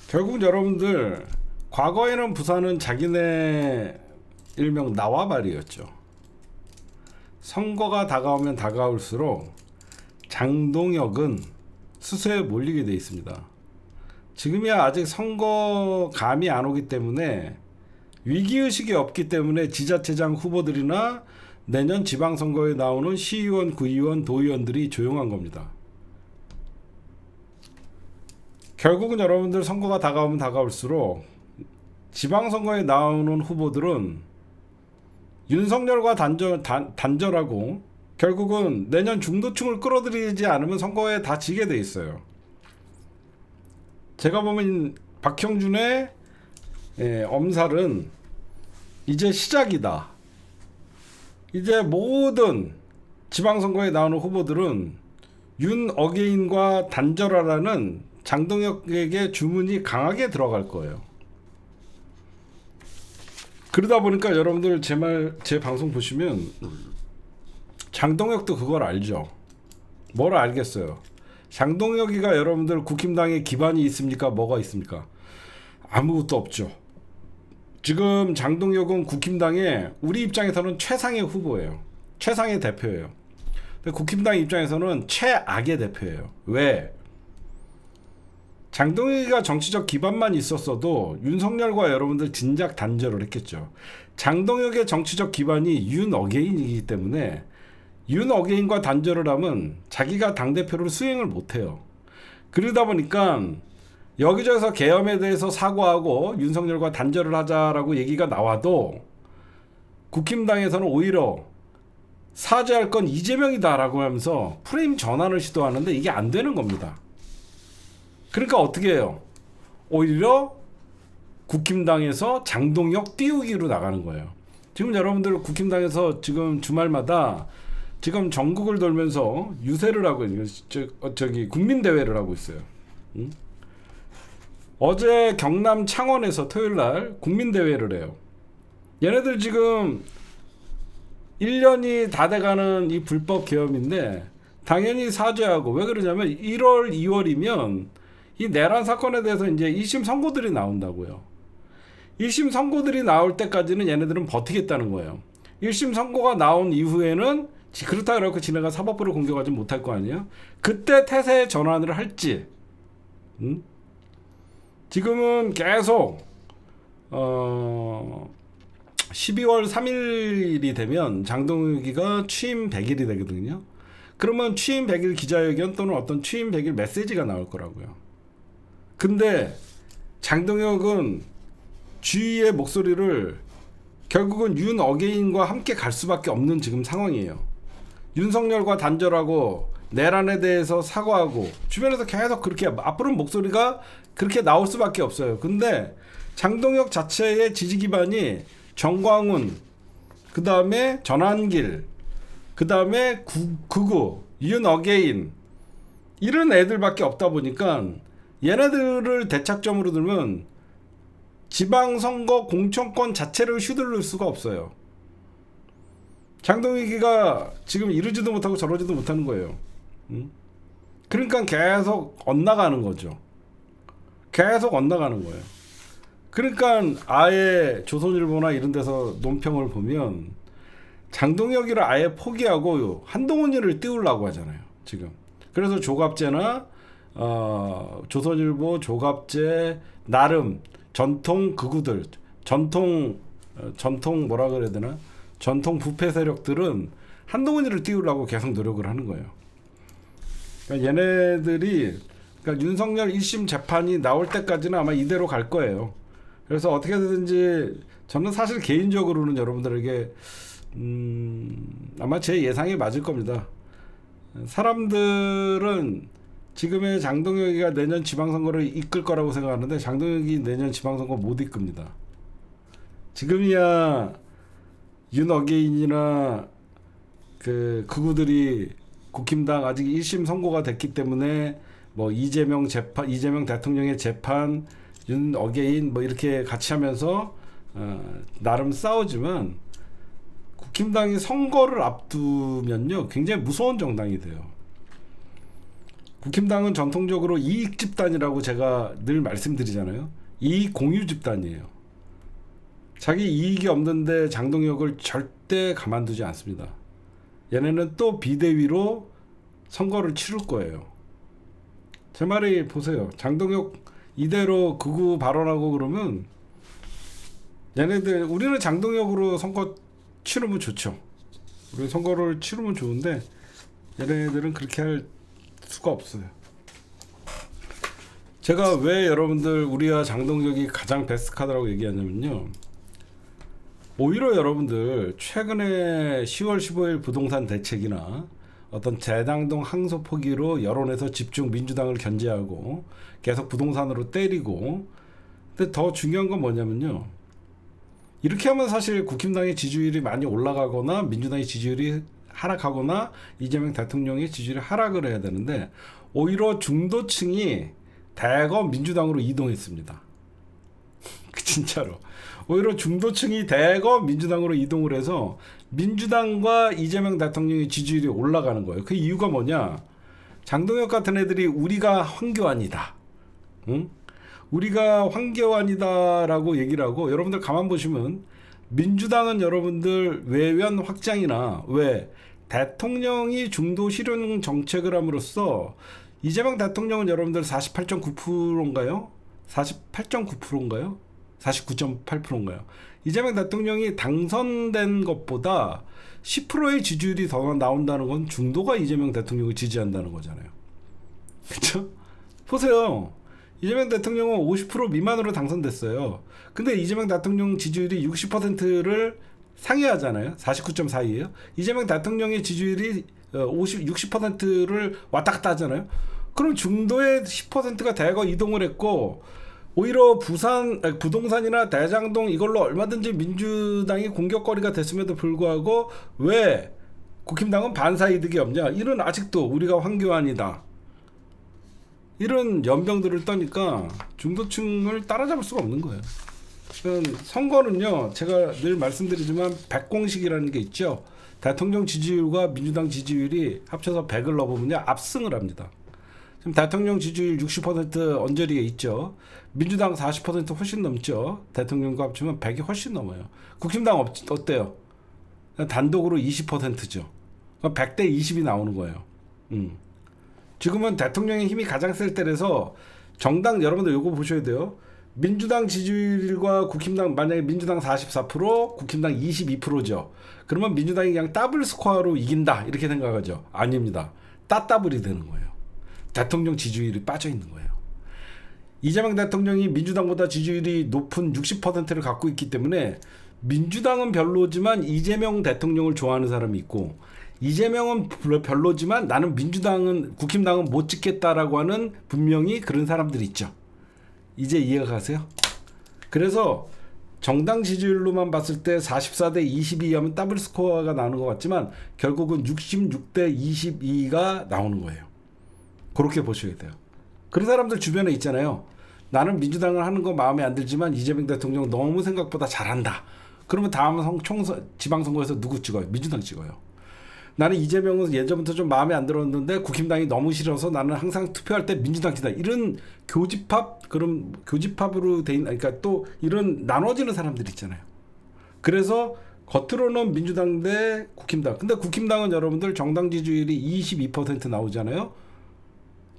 결국 여러분들, 과거에는 부산은 자기네 일명 나와바리였죠. 선거가 다가오면 다가올수록 장동혁은 수세에 몰리게 돼 있습니다. 지금이야 아직 선거감이 안 오기 때문에, 위기의식이 없기 때문에 지자체장 후보들이나 내년 지방선거에 나오는 시의원, 구의원, 도의원들이 조용한 겁니다. 결국은 여러분들 선거가 다가오면 다가올수록 지방선거에 나오는 후보들은 윤석열과 단절하고 결국은 내년 중도층을 끌어들이지 않으면 선거에 다 지게 돼 있어요. 제가 보면 박형준의 엄살은 이제 시작이다. 이제 모든 지방선거에 나오는 후보들은 윤 어게인과 단절하라는 장동혁에게 주문이 강하게 들어갈 거예요. 그러다 보니까 여러분들 제 방송 보시면 장동혁도 그걸 알죠. 뭘 알겠어요. 장동혁이가 여러분들 국힘당에 기반이 있습니까? 뭐가 있습니까? 아무것도 없죠. 지금 장동혁은 국힘당의 우리 입장에서는 최상의 후보예요. 최상의 대표예요. 근데 국힘당 입장에서는 최악의 대표예요. 왜? 장동혁이가 정치적 기반만 있었어도 윤석열과 여러분들 진작 단절을 했겠죠. 장동혁의 정치적 기반이 윤어게인이기 때문에 윤어게인과 단절을 하면 자기가 당대표를 수행을 못해요. 그러다 보니까 여기저기서 계엄에 대해서 사과하고 윤석열과 단절을 하자라고 얘기가 나와도 국힘당에서는 오히려 사죄할 건 이재명이다라고 하면서 프레임 전환을 시도하는데 이게 안 되는 겁니다. 그러니까 어떻게 해요? 오히려 국힘당에서 장동혁 띄우기로 나가는 거예요. 지금 여러분들 국힘당에서 지금 주말마다 지금 전국을 돌면서 유세를 하고 있는 저기 국민대회를 하고 있어요. 응? 어제 경남 창원에서 토요일날 국민대회를 해요. 얘네들 지금 1년이 다 돼가는 이 불법 계엄인데 당연히 사죄하고, 왜 그러냐면 1월 2월이면 이 내란 사건에 대해서 이제 1심 선고들이 나온다고요. 1심 선고들이 나올 때까지는 얘네들은 버티겠다는 거예요. 1심 선고가 나온 이후에는 그렇다 그렇고 지네가 사법부를 공격하지 못할 거 아니에요. 그때 태세 전환을 할지. 지금은 계속 12월 3일이 되면 장동혁이가 취임 100일이 되거든요. 그러면 취임 100일 기자회견 또는 어떤 취임 100일 메시지가 나올 거라고요. 근데 장동혁은 주위의 목소리를 결국은 윤어게인과 함께 갈 수밖에 없는 지금 상황이에요. 윤석열과 단절하고 내란에 대해서 사과하고 주변에서 계속 그렇게 앞으로는 목소리가 그렇게 나올 수밖에 없어요. 근데 장동혁 자체의 지지 기반이 정광훈, 그 다음에 전환길, 그 다음에 극우, 윤어게인 이런 애들밖에 없다 보니까 얘네들을 대착점으로 들면 지방선거 공천권 자체를 휘둘릴 수가 없어요. 장동혁이가 지금 이러지도 못하고 저러지도 못하는 거예요. 그러니까 계속 엇나가는 거죠. 계속 엇나가는 거예요. 그러니까 아예 조선일보나 이런 데서 논평을 보면 장동혁이를 아예 포기하고 한동훈이를 띄우려고 하잖아요. 지금. 그래서 조갑제나 조선일보, 조갑제 나름 전통 극우들, 전통 뭐라 그래야 되나? 전통 부패 세력들은 한동훈이를 띄우려고 계속 노력을 하는 거예요. 그러니까 얘네들이 그러니까 윤석열 1심 재판이 나올 때까지는 아마 이대로 갈 거예요. 그래서 어떻게든지 저는 사실 개인적으로는 여러분들에게 아마 제 예상이 맞을 겁니다. 사람들은 지금의 장동혁이가 내년 지방선거를 이끌 거라고 생각하는데 장동혁이 내년 지방선거 못 이끕니다. 지금이야 윤어게인이나 그 극우들이 국힘당 아직 1심 선고가 됐기 때문에 뭐 이재명 재판, 이재명 대통령의 재판, 윤어게인 뭐 이렇게 같이 하면서 나름 싸우지만 국힘당이 선거를 앞두면요 굉장히 무서운 정당이 돼요. 국힘당은 전통적으로 이익 집단이라고 제가 늘 말씀드리잖아요. 이익 공유 집단이에요. 자기 이익이 없는데 장동혁을 절대 가만두지 않습니다. 얘네는 또 비대위로 선거를 치를 거예요. 제 말이 보세요. 장동혁 이대로 극우 발언하고 그러면 얘네들 우리는 장동혁으로 선거 치르면 좋죠. 우리 선거를 치르면 좋은데 얘네들은 그렇게 할 수가 없어요. 제가 왜 여러분들 우리와 장동혁이 가장 베스트 카드라고 얘기하냐면요. 오히려 여러분들 최근에 10월 15일 부동산 대책이나 어떤 대장동 항소 포기로 여론에서 집중 민주당을 견제하고 계속 부동산으로 때리고, 근데 더 중요한 건 뭐냐면요. 이렇게 하면 사실 국힘당의 지지율이 많이 올라가거나 민주당의 지지율이 하락하거나 이재명 대통령의 지지율이 하락을 해야 되는데 오히려 중도층이 대거 민주당으로 이동했습니다. 진짜로. 오히려 중도층이 대거 민주당으로 이동을 해서 민주당과 이재명 대통령의 지지율이 올라가는 거예요. 그 이유가 뭐냐? 장동혁 같은 애들이 우리가 황교안이다. 응? 우리가 황교안이다라고 얘기를 하고, 여러분들 가만 보시면 민주당은 여러분들 외연 확장이나 왜 대통령이 중도 실효 정책을 함으로써 이재명 대통령은 여러분들 48.9%인가요? 48.9%인가요? 49.8%인가요? 이재명 대통령이 당선된 것보다 10%의 지지율이 더 나온다는 건 중도가 이재명 대통령을 지지한다는 거잖아요. 그렇죠? 보세요. 이재명 대통령은 50% 미만으로 당선됐어요. 근데 이재명 대통령 지지율이 60%를 상회하잖아요. 49.4예요. 이재명 대통령의 지지율이 60%를 왔다 갔다 하잖아요. 그럼 중도의 10%가 대거 이동을 했고, 오히려 부동산이나 대장동 이걸로 얼마든지 민주당이 공격거리가 됐음에도 불구하고 왜 국힘당은 반사이득이 없냐? 이런 아직도 우리가 황교안이다. 이런 연병들을 떠니까 중도층을 따라잡을 수가 없는 거예요. 선거는요, 제가 늘 말씀드리지만 백공식이라는 게 있죠. 대통령 지지율과 민주당 지지율이 합쳐서 100을 넣어보면요, 압승을 합니다. 지금 대통령 지지율 60% 언저리에 있죠. 민주당 40% 훨씬 넘죠. 대통령과 합치면 100이 훨씬 넘어요. 국힘당 어때요? 단독으로 20%죠. 100대 20이 나오는 거예요. 지금은 대통령의 힘이 가장 셀 때라서 정당, 여러분들 요거 보셔야 돼요. 민주당 지지율과 국힘당, 만약에 민주당 44%, 국힘당 22%죠. 그러면 민주당이 그냥 더블 스코어로 이긴다 이렇게 생각하죠. 아닙니다. 따따블이 되는 거예요. 대통령 지지율이 빠져 있는 거예요. 이재명 대통령이 민주당보다 지지율이 높은 60%를 갖고 있기 때문에 민주당은 별로지만 이재명 대통령을 좋아하는 사람이 있고, 이재명은 별로지만 나는 민주당은, 국힘당은 못 찍겠다라고 하는 분명히 그런 사람들이 있죠. 이제 이해가 가세요? 그래서 정당 지지율로만 봤을 때 44대 22 하면 더블 스코어가 나오는 것 같지만 결국은 66대 22가 나오는 거예요. 그렇게 보셔야 돼요. 그런 사람들 주변에 있잖아요. 나는 민주당을 하는 거 마음에 안 들지만 이재명 대통령 너무 생각보다 잘한다. 그러면 다음 지방선거에서 누구 찍어요? 민주당 찍어요. 나는 이재명은 예전부터 좀 마음에 안 들었는데 국힘당이 너무 싫어서 나는 항상 투표할 때 민주당 기다. 이런 그럼 교집합으로 돼 있는, 그러니까 또 이런 나눠지는 사람들 있잖아요. 그래서 겉으로는 민주당 대 국힘당. 근데 국힘당은 여러분들 정당 지지율이 22% 나오잖아요.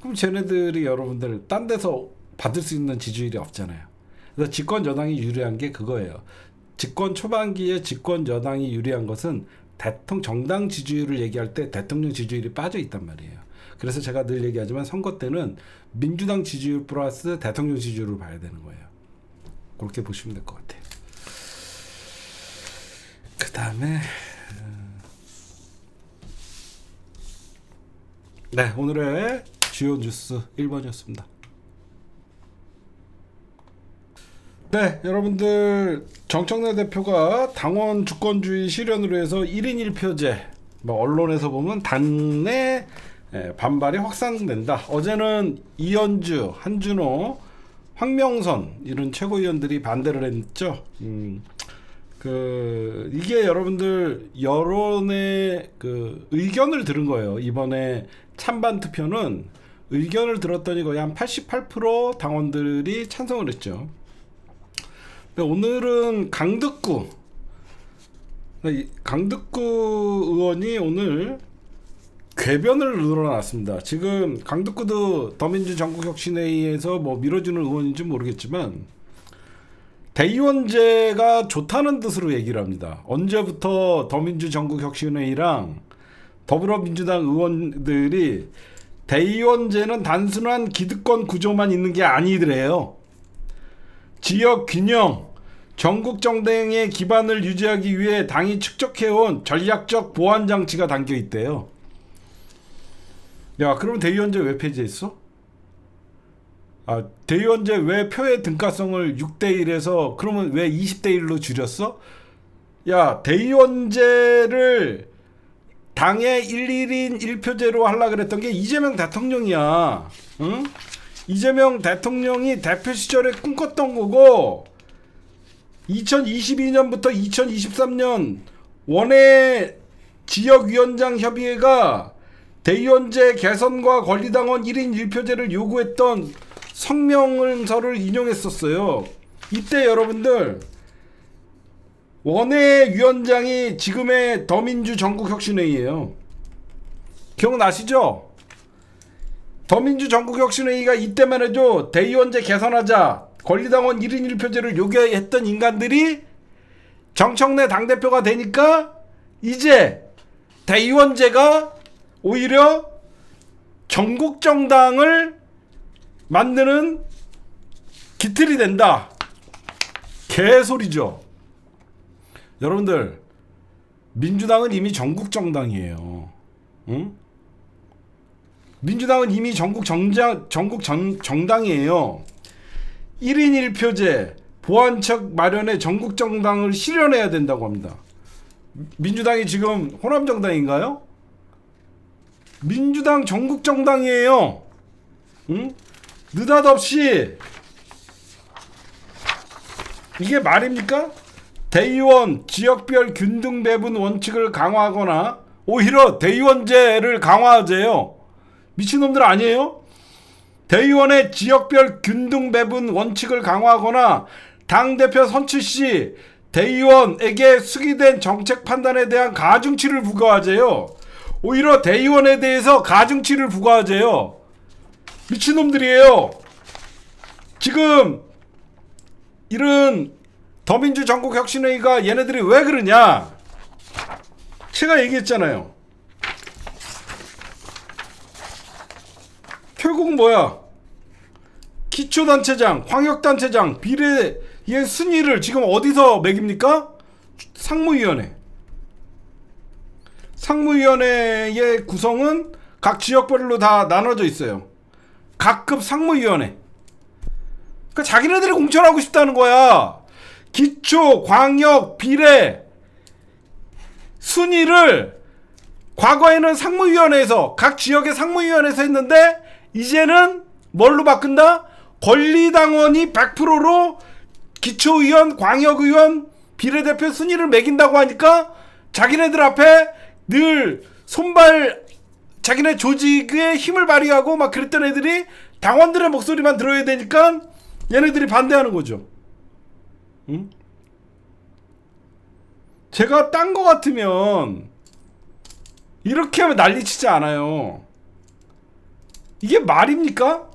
그럼 쟤네들이 여러분들 딴 데서 받을 수 있는 지지율이 없잖아요. 그래서 집권 여당이 유리한 게 그거예요. 집권 초반기에 집권 여당이 유리한 것은 정당 지지율을 얘기할 때 대통령 지지율이 빠져 있단 말이에요. 그래서 제가 늘 얘기하지만 선거 때는 민주당 지지율 플러스 대통령 지지율을 봐야 되는 거예요. 그렇게 보시면 될 것 같아요. 그 다음에 네, 오늘의 주요 뉴스 1번이었습니다. 네, 여러분들, 정청래 대표가 당원 주권주의 실현으로 해서 1인 1표제, 언론에서 보면 당내 반발이 확산된다. 어제는 이현주, 한준호, 황명선 이런 최고위원들이 반대를 했죠. 이게 여러분들 여론의 의견을 들은 거예요. 이번에 찬반 투표는 의견을 들었더니 거의 한 88% 당원들이 찬성을 했죠. 오늘은 강득구 의원이 오늘 궤변을 늘어났습니다. 지금 강득구도 더민주 전국혁신회의에서 밀어주는 의원인지 모르겠지만 대의원제가 좋다는 뜻으로 얘기를 합니다. 언제부터 더민주 전국혁신회의랑 더불어민주당 의원들이 대의원제는 단순한 기득권 구조만 있는 게 아니더래요. 지역 균형, 전국 정당의 기반을 유지하기 위해 당이 축적해온 전략적 보완 장치가 담겨 있대요. 야, 그러면 대의원제 왜 폐지했어? 대의원제 왜 표의 등가성을 6대1에서 그러면 왜 20대1로 줄였어? 야, 대의원제를 당의 1인 1표제로 하려고 그랬던 게 이재명 대통령이야. 응? 이재명 대통령이 대표 시절에 꿈꿨던 거고 2022년부터 2023년 원외 지역위원장 협의회가 대의원제 개선과 권리당원 1인 1표제를 요구했던 성명서를 인용했었어요. 이때 여러분들 원외위원장이 지금의 더민주 전국혁신회의예요. 기억나시죠? 더민주 전국혁신회의가 이때만 해도 대의원제 개선하자, 권리당원 1인 1표제를 요구했던 인간들이 정청래 당대표가 되니까 이제 대의원제가 오히려 전국정당을 만드는 기틀이 된다. 개소리죠. 여러분들, 민주당은 이미 전국정당이에요. 응? 민주당은 이미 전국정당이에요. 1인 1표제, 보완책 마련에 전국정당을 실현해야 된다고 합니다. 민주당이 지금 호남정당인가요? 민주당 전국정당이에요. 응? 느닷없이 이게 말입니까? 대의원 지역별 균등 배분 원칙을 강화하거나 오히려 대의원제를 강화하재요. 미친놈들 아니에요? 대의원의 지역별 균등 배분 원칙을 강화하거나 당대표 선출 시 대의원에게 수기된 정책 판단에 대한 가중치를 부과하재요. 오히려 대의원에 대해서 가중치를 부과하재요. 미친놈들이에요. 지금 이런 더민주 전국혁신회의가 얘네들이 왜 그러냐? 제가 얘기했잖아요. 결국은 뭐야? 기초단체장, 광역단체장, 비례의 순위를 지금 어디서 매깁니까? 상무위원회. 상무위원회의 구성은 각 지역별로 다 나눠져 있어요. 각급 상무위원회. 그러니까 자기네들이 공천하고 싶다는 거야. 기초, 광역, 비례 순위를 과거에는 상무위원회에서 각 지역의 상무위원회에서 했는데 이제는 뭘로 바꾼다? 권리당원이 100%로 기초의원, 광역의원, 비례대표 순위를 매긴다고 하니까 자기네들 앞에 늘 손발 자기네 조직의 힘을 발휘하고 막 그랬던 애들이 당원들의 목소리만 들어야 되니까 얘네들이 반대하는 거죠. 응? 제가 딴 거 같으면 이렇게 하면 난리치지 않아요. 이게 말입니까?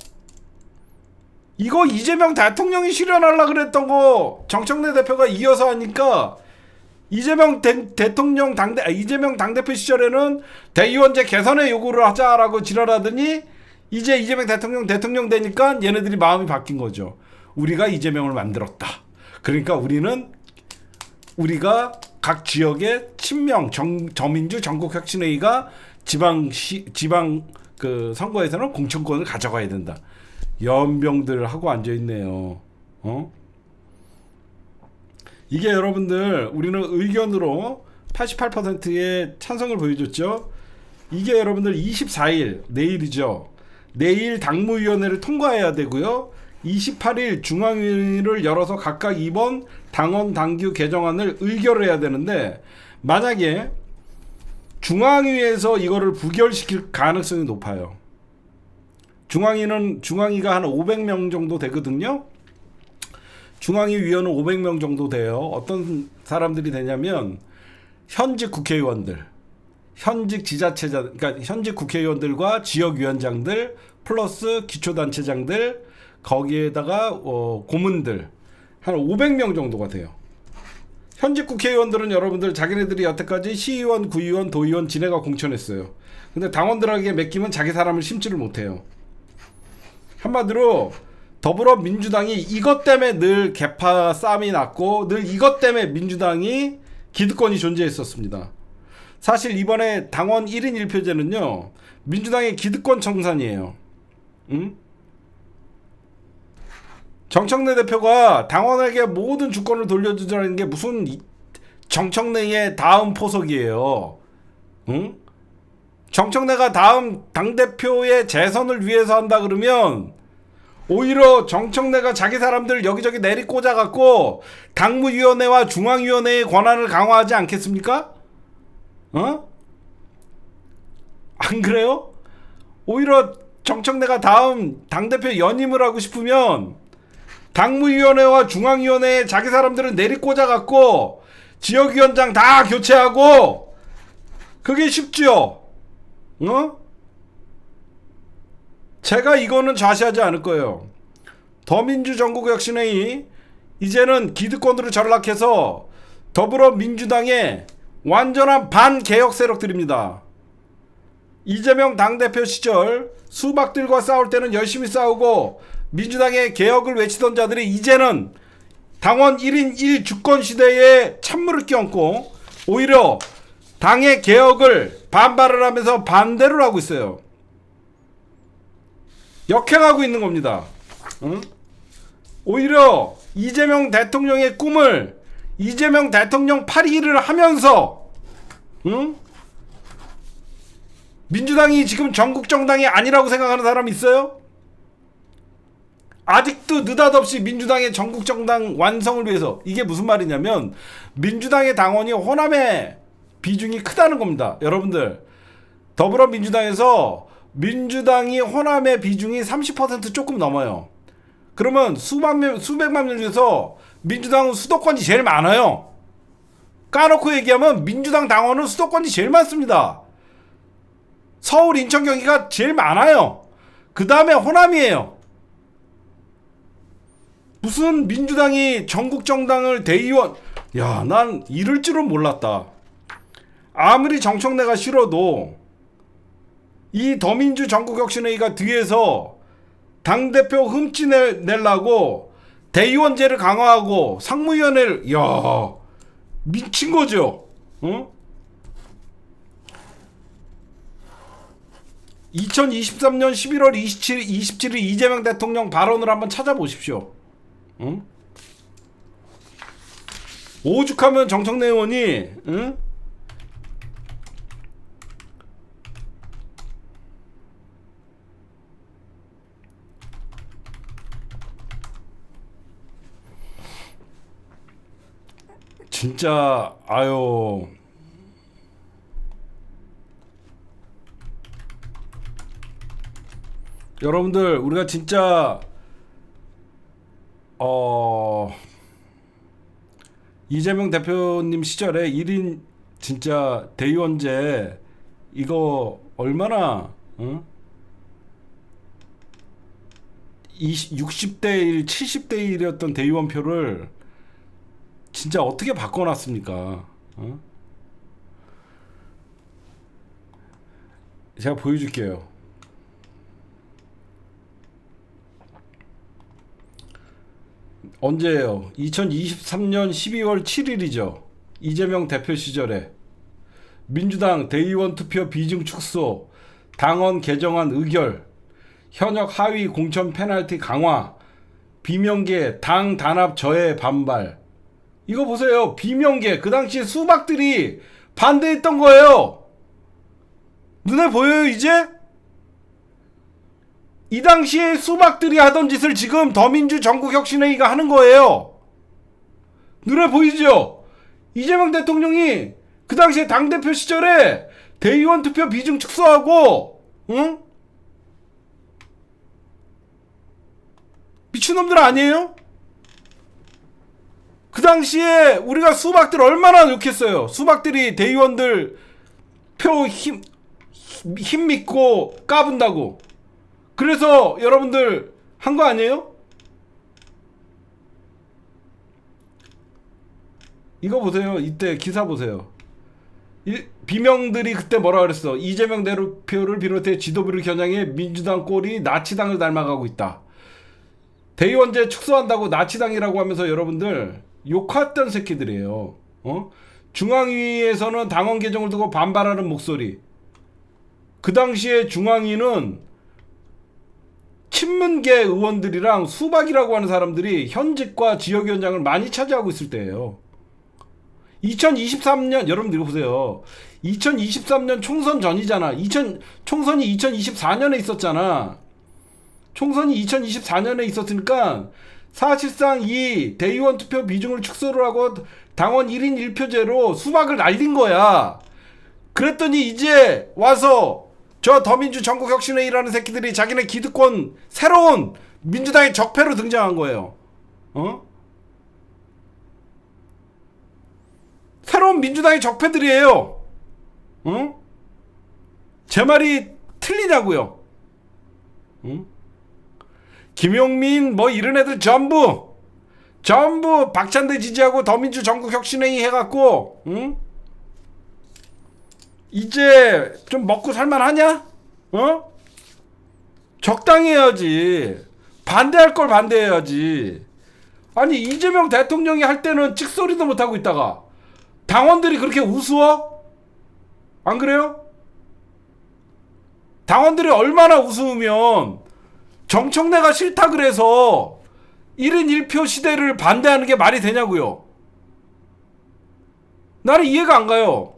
이거 이재명 대통령이 실현하려고 그랬던 거 정청래 대표가 이어서 하니까 이재명 당대표 시절에는 대의원제 개선의 요구를 하자라고 지랄하더니 이제 이재명 대통령 되니까 얘네들이 마음이 바뀐 거죠. 우리가 이재명을 만들었다. 그러니까 우리가 각 지역의 친명 저민주 전국혁신회의가 지방 그 선거에서는 공천권을 가져가야 된다. 연병들 하고 앉아 있네요. 이게 여러분들 우리는 의견으로 88%의 찬성을 보여줬죠. 이게 여러분들 24일 내일이죠. 내일 당무위원회를 통과해야 되고요. 28일 중앙위를 열어서 각각 이번 당원 당규 개정안을 의결해야 되는데 만약에 중앙위에서 이거를 부결시킬 가능성이 높아요. 중앙위가 한 500명 정도 되거든요. 중앙위 위원은 500명 정도 돼요. 어떤 사람들이 되냐면 현직 국회의원들, 현직 지자체장, 그러니까 현직 국회의원들과 지역위원장들 플러스 기초단체장들 거기에다가 고문들 한 500명 정도가 돼요. 현직 국회의원들은 여러분들 자기네들이 여태까지 시의원, 구의원, 도의원 지네가 공천했어요. 근데 당원들에게 맡기면 자기 사람을 심지를 못해요. 한마디로 더불어민주당이 이것 때문에 늘 개파 싸움이 났고 늘 이것 때문에 민주당이 기득권이 존재했었습니다. 사실 이번에 당원 1인 1표제는요 민주당의 기득권 청산이에요. 응? 정청래 대표가 당원에게 모든 주권을 돌려주자는 게 무슨 정청래의 다음 포석이에요. 응? 정청래가 다음 당대표의 재선을 위해서 한다 그러면 오히려 정청래가 자기 사람들 여기저기 내리꽂아갖고 당무위원회와 중앙위원회의 권한을 강화하지 않겠습니까? 안 그래요? 오히려 정청래가 다음 당대표 연임을 하고 싶으면 당무위원회와 중앙위원회에 자기 사람들을 내리꽂아갖고 지역위원장 다 교체하고 그게 쉽지요. 어? 제가 이거는 좌시하지 않을 거예요. 더민주 전국혁신회의 이제는 기득권으로 전락해서 더불어민주당의 완전한 반개혁 세력들입니다. 이재명 당대표 시절 수박들과 싸울 때는 열심히 싸우고 민주당의 개혁을 외치던 자들이 이제는 당원 1인 1주권 시대에 찬물을 끼얹고 오히려 당의 개혁을 반발을 하면서 반대를 하고 있어요. 역행하고 있는 겁니다. 응? 오히려 이재명 대통령의 꿈을 이재명 대통령 8.1을 하면서 응? 민주당이 지금 전국 정당이 아니라고 생각하는 사람 있어요? 아직도 느닷없이 민주당의 전국 정당 완성을 위해서 이게 무슨 말이냐면 민주당의 당원이 호남의 비중이 크다는 겁니다. 여러분들 더불어민주당에서 민주당이 호남의 비중이 30% 조금 넘어요. 그러면 수백만 명 중에서 민주당은 수도권이 제일 많아요. 까놓고 얘기하면 민주당 당원은 수도권이 제일 많습니다. 서울, 인천, 경기가 제일 많아요. 그 다음에 호남이에요. 무슨 민주당이 전국 정당을 대의원, 야, 난 이럴 줄은 몰랐다. 아무리 정청래가 싫어도 이 더민주 전국혁신회의가 뒤에서 당대표 흠집내려고 대의원제를 강화하고 상무위원회를, 야, 미친 거죠. 응? 2023년 11월 27일 이재명 대통령 발언을 한번 찾아보십시오. 응? 오죽하면 정청래 의원이 응? 진짜 아유 여러분들 우리가 진짜 이재명 대표님 시절에 1인 진짜 대의원제 이거 얼마나 60대 1, 70대 1이었던 대의원 표를 진짜 어떻게 바꿔놨습니까? 제가 보여줄게요. 언제예요? 2023년 12월 7일이죠. 이재명 대표 시절에 민주당 대의원 투표 비중 축소, 당원 개정안 의결, 현역 하위 공천 페널티 강화, 비명계 당 단합 저해 반발. 이거 보세요. 비명계 그 당시에 수박들이 반대했던 거예요. 눈에 보여요 이제? 이 당시에 수박들이 하던 짓을 지금 더민주 전국혁신회의가 하는 거예요. 눈에 보이죠? 이재명 대통령이 그 당시에 당대표 시절에 대의원 투표 비중 축소하고 응? 미친놈들 아니에요? 그 당시에 우리가 수박들 얼마나 욕했어요. 수박들이 대의원들 표 힘 믿고 까분다고. 그래서 여러분들 한 거 아니에요? 이거 보세요. 이때 기사 보세요. 비명들이 그때 뭐라 그랬어. 이재명 대표를 비롯해 지도부를 겨냥해 민주당 꼴이 나치당을 닮아가고 있다. 대의원제 축소한다고 나치당이라고 하면서 여러분들 욕했던 새끼들이에요. 중앙위에서는 당원 개정을 두고 반발하는 목소리. 그 당시에 중앙위는 친문계 의원들이랑 수박이라고 하는 사람들이 현직과 지역위원장을 많이 차지하고 있을 때예요. 2023년 여러분들 이거 보세요. 2023년 총선 전이잖아. 총선이 2024년에 있었잖아. 총선이 2024년에 있었으니까 사실상 이 대의원 투표 비중을 축소를 하고 당원 1인 1표제로 수박을 날린 거야. 그랬더니 이제 와서 저 더민주 전국혁신회의라는 새끼들이 자기네 기득권 새로운 민주당의 적폐로 등장한 거예요. 새로운 민주당의 적폐들이에요. 제 말이 틀리냐고요. 김용민 뭐 이런 애들 전부 박찬대 지지하고 더민주 전국혁신회의 해갖고 이제 좀 먹고 살만하냐? 적당히 해야지. 반대할 걸 반대해야지. 아니 이재명 대통령이 할 때는 찍소리도 못하고 있다가 당원들이 그렇게 우스워? 안 그래요? 당원들이 얼마나 우스우면 정청래가 싫다 그래서 1인 1표 시대를 반대하는 게 말이 되냐고요. 나는 이해가 안 가요.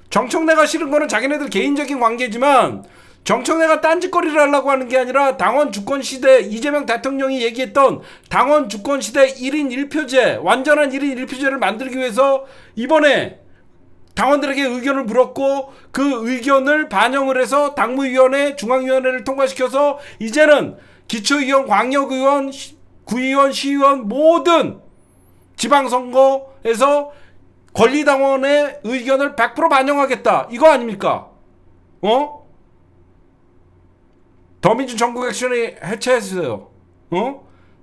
정청래가 싫은 거는 자기네들 개인적인 관계지만 정청래가 딴짓거리를 하려고 하는 게 아니라 당원 주권 시대, 이재명 대통령이 얘기했던 당원 주권 시대 1인 1표제, 완전한 1인 1표제를 만들기 위해서 이번에 당원들에게 의견을 물었고 그 의견을 반영을 해서 당무위원회, 중앙위원회를 통과시켜서 이제는 기초의원, 광역의원, 구의원, 시의원 모든 지방선거에서 권리당원의 의견을 100% 반영하겠다. 이거 아닙니까? 더민주 전국혁신회의 해체했어요.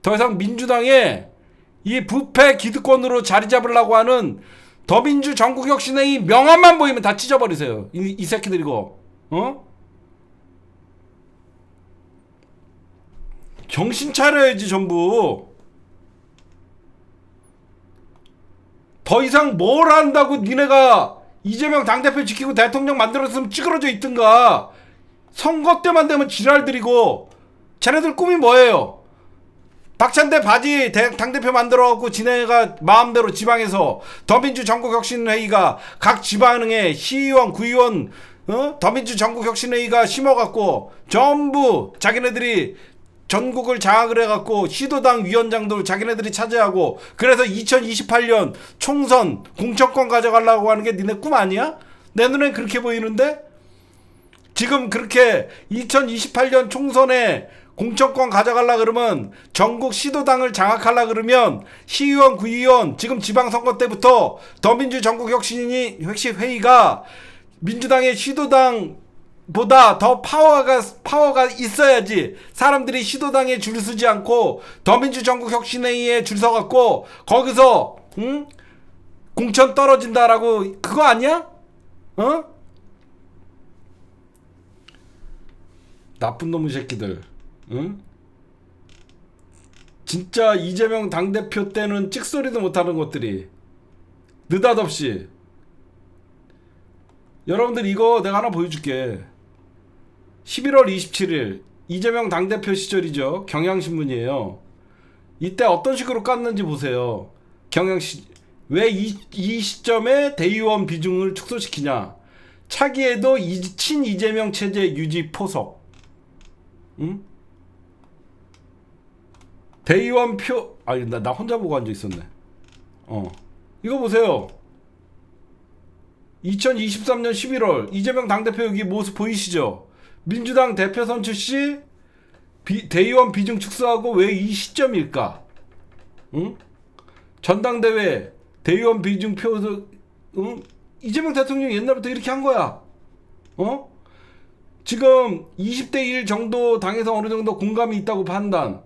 더 이상 민주당의 이 부패 기득권으로 자리 잡으려고 하는 더민주 전국혁신회의 명함만 보이면 다 찢어버리세요. 이 새끼들 이거. 정신 차려야지 전부. 더 이상 뭘 한다고 니네가 이재명 당대표 지키고 대통령 만들었으면 찌그러져 있든가. 선거 때만 되면 지랄들이고. 쟤네들 꿈이 뭐예요? 박찬대 바지 당대표 만들어갖고 지네가 마음대로 지방에서 더민주 전국혁신회의가 각 지방의 시의원, 구의원, 더민주 전국혁신회의가 심어갖고 전부 자기네들이 전국을 장악을 해갖고 시도당 위원장들 자기네들이 차지하고 그래서 2028년 총선 공천권 가져가려고 하는 게 니네 꿈 아니야? 내 눈엔 그렇게 보이는데? 지금 그렇게 2028년 총선에 공천권 가져가려고 그러면 전국 시도당을 장악하려고 그러면 시의원, 구의원 지금 지방선거 때부터 더민주 전국혁신회의가 민주당의 시도당 보다 더 파워가 있어야지 사람들이 시도당에 줄 서지 않고 더민주 전국혁신회의에 줄 서갖고 거기서 공천 떨어진다라고 그거 아니야? 나쁜 놈의 새끼들. 진짜 이재명 당대표 때는 찍소리도 못하는 것들이 느닷없이. 여러분들 이거 내가 하나 보여줄게. 11월 27일 이재명 당대표 시절이죠. 경향신문이에요. 이때 어떤 식으로 깠는지 보세요. 왜 이 시점에 대의원 비중을 축소시키냐. 차기에도 친 이재명 체제 유지 포석. 대의원 표 아니 나 혼자 보고 앉아있었네. 이거 보세요. 2023년 11월 이재명 당대표 여기 모습 보이시죠? 민주당 대표 선출 시 대의원 비중 축소하고 왜 이 시점일까? 전당대회 대의원 비중 표소 이재명 대통령이 옛날부터 이렇게 한 거야. 지금 20대 1 정도 당에서 어느 정도 공감이 있다고 판단.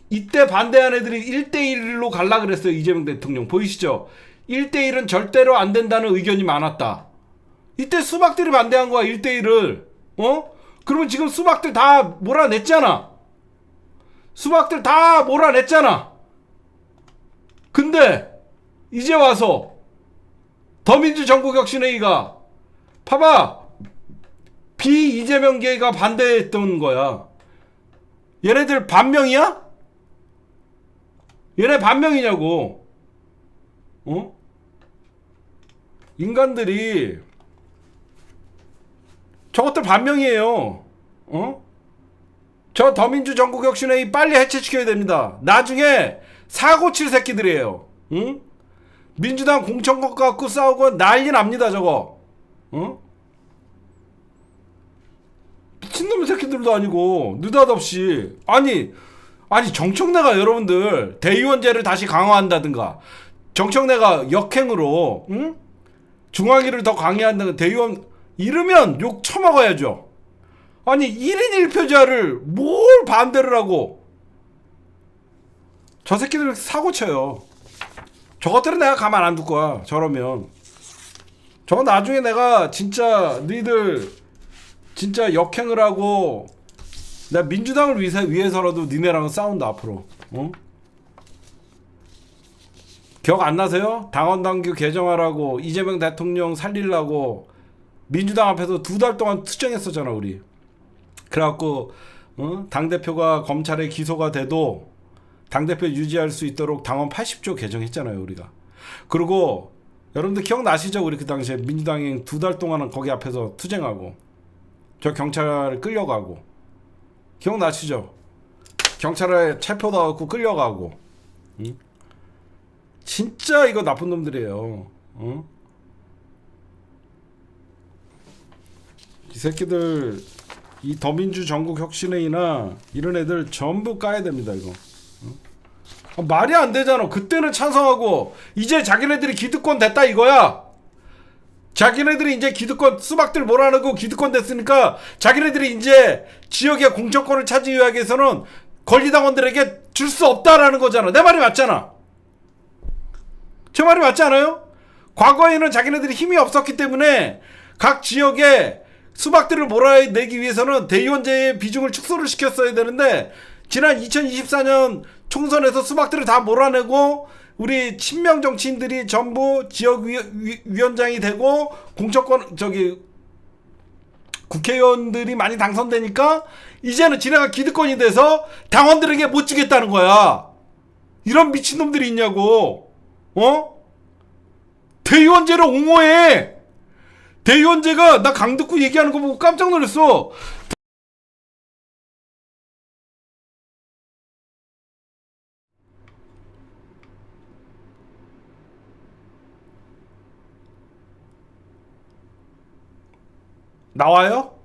이때 반대한 애들이 1대 1로 갈라 그랬어요. 이재명 대통령 보이시죠? 1대 1은 절대로 안 된다는 의견이 많았다. 이때 수박들이 반대한 거야. 1대 1을. 그러면 지금 수박들 다 몰아냈잖아. 수박들 다 몰아냈잖아. 근데 이제 와서 더민주 전국혁신회의가 봐봐. 비이재명계가 반대했던 거야. 얘네들 반명이야? 얘네 반명이냐고. 인간들이 저것들 반명이에요. 저 더민주 전국혁신회의 빨리 해체시켜야 됩니다. 나중에 사고 칠 새끼들이에요. 민주당 공천권 갖고 싸우고 난리 납니다. 저거. 미친놈의 새끼들도 아니고 느닷없이 아니 정청래가 여러분들 대의원제를 다시 강화한다든가 정청래가 역행으로 응? 중화기를 더 강화한다든가 대의원 이러면 욕 처먹어야죠. 아니 1인 1표자를 뭘 반대를 하고 저 새끼들 사고 쳐요. 저것들은 내가 가만 안 둘 거야. 저러면 저거 나중에 내가 진짜 너희들 진짜 역행을 하고 내가 민주당을 위해서라도 니네랑은 싸운다 앞으로. 어? 기억 안 나세요? 당원당규 개정하라고 이재명 대통령 살리려고 민주당 앞에서 2달 동안 투쟁했었잖아 우리. 그래갖고 당대표가 검찰에 기소가 돼도 당대표 유지할 수 있도록 당원 80조 개정했잖아요 우리가. 그리고 여러분들 기억나시죠? 우리 그 당시에 민주당이 2달 동안은 거기 앞에서 투쟁하고 저 경찰 끌려가고 기억나시죠? 경찰에 체포당하고 끌려가고. 응? 진짜 이거 나쁜 놈들이에요. 어? 이 새끼들 이 더민주 전국혁신회의나 이런 애들 전부 까야 됩니다 이거. 말이 안 되잖아. 그때는 찬성하고 이제 자기네들이 기득권 됐다 이거야. 자기네들이 이제 기득권 수박들 몰아내고 기득권 됐으니까 자기네들이 이제 지역의 공천권을 차지하기 위해서는 권리당원들에게 줄 수 없다라는 거잖아. 내 말이 맞잖아. 제 말이 맞지 않아요? 과거에는 자기네들이 힘이 없었기 때문에 각 지역에 수박들을 몰아내기 위해서는 대의원제의 비중을 축소를 시켰어야 되는데 지난 2024년 총선에서 수박들을 다 몰아내고 우리 친명 정치인들이 전부 지역위원장이 되고 공천권 국회의원들이 많이 당선되니까 이제는 지네가 기득권이 돼서 당원들에게 못 주겠다는 거야. 이런 미친놈들이 있냐고. 어? 대의원제를 옹호해. 대의원제가 나 강덕구 얘기하는 거 보고 깜짝 놀랐어. 나와요?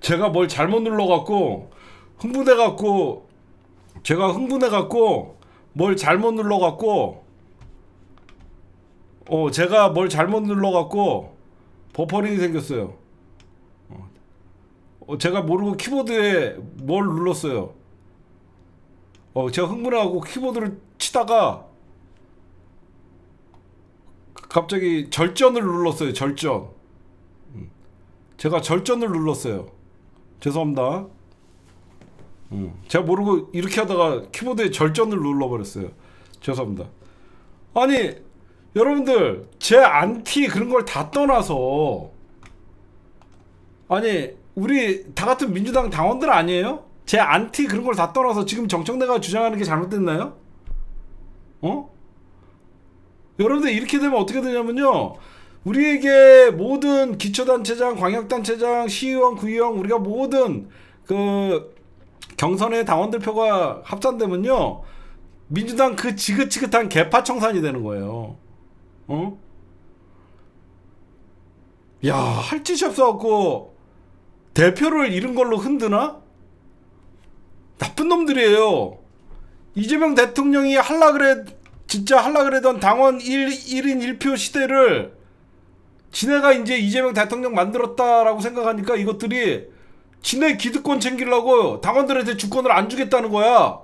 제가 뭘 잘못 눌러갖고 흥분해갖고 뭘 잘못 눌러갖고 제가 뭘 잘못 눌러갖고 버퍼링이 생겼어요. 제가 모르고 키보드에 뭘 눌렀어요. 제가 흥분해갖고 키보드를 치다가 갑자기 절전을 눌렀어요. 절전. 제가 절전을 눌렀어요. 죄송합니다. 제가 모르고 이렇게 하다가 키보드에 절전을 눌러버렸어요. 죄송합니다. 아니 여러분들 제 안티 그런 걸 다 떠나서 아니 우리 다 같은 민주당 당원들 아니에요? 제 안티 그런 걸 다 떠나서 지금 정청래가 주장하는 게 잘못됐나요? 여러분들 이렇게 되면 어떻게 되냐면요, 우리에게 모든 기초단체장, 광역단체장, 시의원, 구의원 우리가 모든 그 경선의 당원들 표가 합산되면요 민주당 그 지긋지긋한 개파청산이 되는 거예요. 야, 할 짓이 없어갖고 대표를 잃은 걸로 흔드나? 나쁜 놈들이에요. 이재명 대통령이 진짜 할라 그래던 당원 1인 1표 시대를 지네가 이제 이재명 대통령 만들었다라고 생각하니까 이것들이 지네 기득권 챙기려고 당원들한테 주권을 안 주겠다는 거야.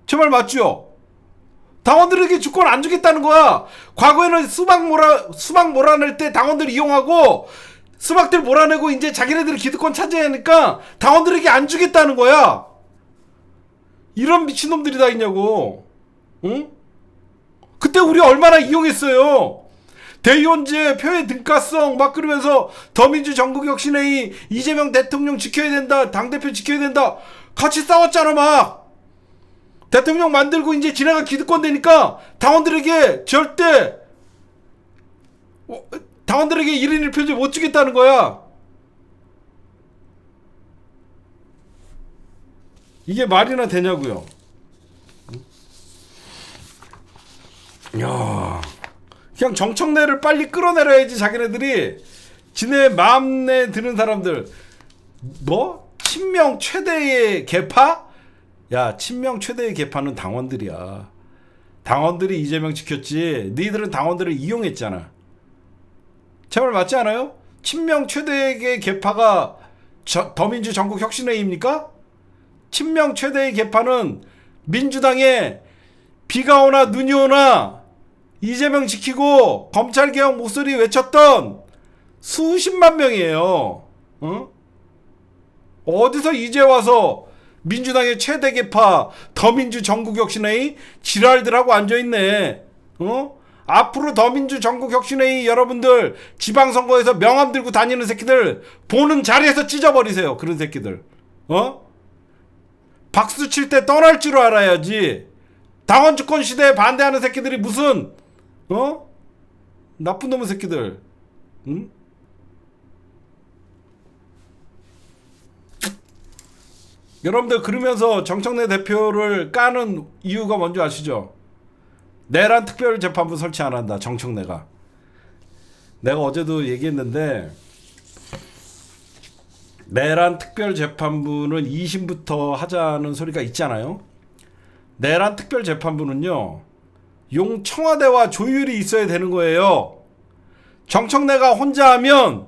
제 말 맞죠? 당원들에게 주권 안 주겠다는 거야. 과거에는 수박 몰아낼 때 당원들 이용하고 수박들 몰아내고 이제 자기네들이 기득권 차지하니까 당원들에게 안 주겠다는 거야. 이런 미친놈들이 다 있냐고. 응? 그때 우리 얼마나 이용했어요. 대의원제, 표의 등가성 막 그러면서 더민주 전국혁신회의, 이재명 대통령 지켜야 된다, 당대표 지켜야 된다 같이 싸웠잖아. 막 대통령 만들고 이제 지네가 기득권 되니까 당원들에게 절대 당원들에게 1인 1표제 못 주겠다는 거야. 이게 말이나 되냐고요. 야, 그냥 정청래를 빨리 끌어내려야지. 자기네들이 지네 마음에 드는 사람들, 뭐? 친명 최대의 개파? 야, 친명 최대의 개파는 당원들이야. 당원들이 이재명 지켰지. 너희들은 당원들을 이용했잖아. 제 말 맞지 않아요? 친명 최대의 개파가 더민주 전국혁신회의입니까? 친명 최대의 개파는 민주당에 비가 오나 눈이 오나 이재명 지키고 검찰개혁 목소리 외쳤던 수십만 명이에요. 어? 어디서 이제 와서 민주당의 최대 개파 더민주 전국혁신회의 지랄들하고 앉아있네. 어? 앞으로 더민주 전국혁신회의 여러분들 지방선거에서 명함 들고 다니는 새끼들 보는 자리에서 찢어버리세요. 그런 새끼들. 어? 박수 칠 때 떠날 줄 알아야지. 당원 주권 시대에 반대하는 새끼들이 무슨 나쁜 놈의 새끼들. 응? 여러분들 그러면서 정청래 대표를 까는 이유가 뭔지 아시죠? 내란 특별재판부 설치 안 한다. 정청래가. 내가 어제도 얘기했는데 내란 특별재판부는 2심부터 하자는 소리가 있잖아요. 내란 특별재판부는요, 청와대와 조율이 있어야 되는 거예요. 정청래가 혼자 하면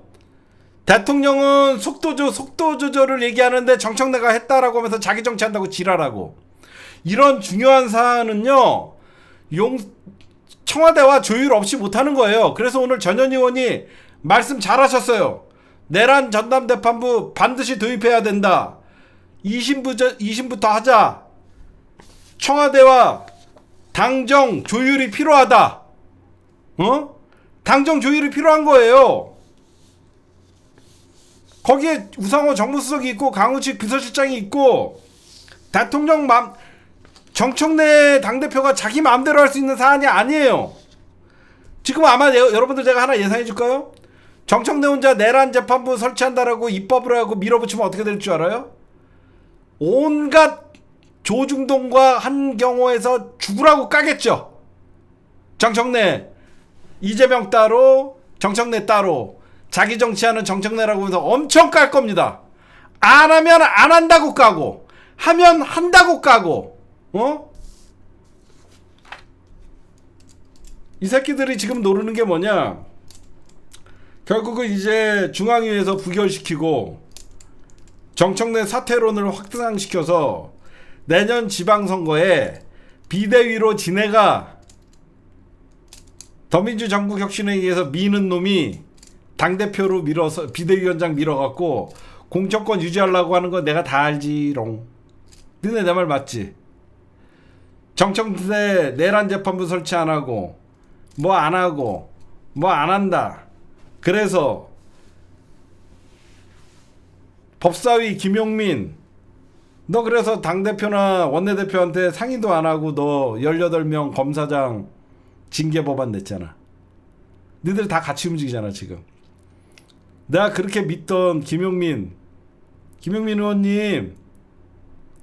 대통령은 속도 조절을 얘기하는데 정청래가 했다라고 하면서 자기 정치한다고 지랄하고, 이런 중요한 사안은요 청와대와 조율 없이 못하는 거예요. 그래서 오늘 전현 의원이 말씀 잘하셨어요. 내란 전담재판부 반드시 도입해야 된다. 2심부터 하자. 청와대와 당정 조율이 필요하다. 당정 조율이 필요한 거예요. 거기에 우상호 정무수석이 있고 강우식 비서실장이 있고, 대통령 정청래 당대표가 자기 마음대로 할 수 있는 사안이 아니에요. 지금 아마 여러분들 제가 하나 예상해 줄까요? 정청래 혼자 내란 재판부 설치한다라고 입법을 하고 밀어붙이면 어떻게 될 줄 알아요? 온갖 조중동과 한경호에서 죽으라고 까겠죠. 정청래, 이재명 따로, 정청래 따로, 자기 정치하는 정청래라고 해서 엄청 깔 겁니다. 안 하면 안 한다고 까고, 하면 한다고 까고. 이 새끼들이 지금 노리는 게 뭐냐? 결국은 이제 중앙위에서 부결시키고 정청래 사퇴론을 확산시켜서 내년 지방선거에 비대위로 지네가 더민주 전국혁신회의에서 미는 놈이 당대표로 밀어서 비대위원장 밀어갖고 공천권 유지하려고 하는 거 내가 다 알지롱. 너네 내 말 맞지? 정청래 내란 재판부 설치 안 하고 뭐 안 하고 뭐 안 한다. 그래서 법사위 김용민, 너 그래서 당대표나 원내대표한테 상의도 안 하고 너 18명 검사장 징계 법안 냈잖아. 너희들 다 같이 움직이잖아 지금. 내가 그렇게 믿던 김용민 의원님,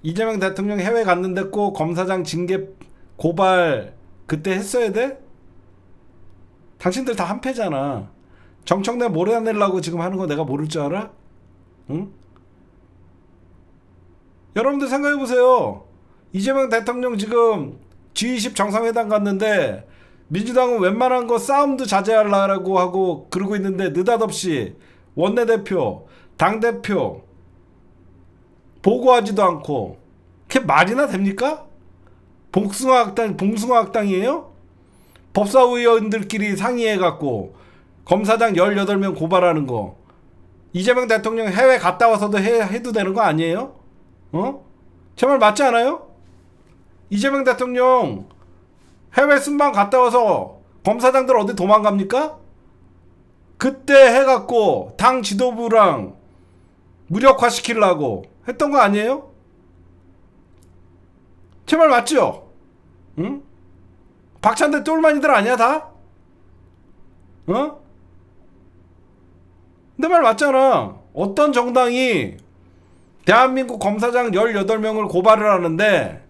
이재명 대통령 해외 갔는데 꼭 검사장 징계 고발 그때 했어야 돼? 당신들 다 한패잖아. 정청래 몰아내려고 지금 하는 거 내가 모를 줄 알아? 응? 여러분들 생각해보세요. 이재명 대통령 지금 G20 정상회담 갔는데 민주당은 웬만한 거 싸움도 자제하려고 하고 그러고 있는데 느닷없이 원내대표, 당대표 보고하지도 않고, 그게 말이나 됩니까? 봉숭아학당이에요? 법사위원들끼리 상의해갖고 검사장 18명 고발하는 거 이재명 대통령 해외 갔다 와서도 해도 되는 거 아니에요? 제 말 맞지 않아요? 이재명 대통령 해외 순방 갔다 와서 검사장들 어디 도망갑니까? 그때 해갖고 당 지도부랑 무력화시키려고 했던 거 아니에요? 제 말 맞죠? 응? 박찬대 똘마니들 아니야 다? 내 말 맞잖아. 어떤 정당이 대한민국 검사장 18명을 고발을 하는데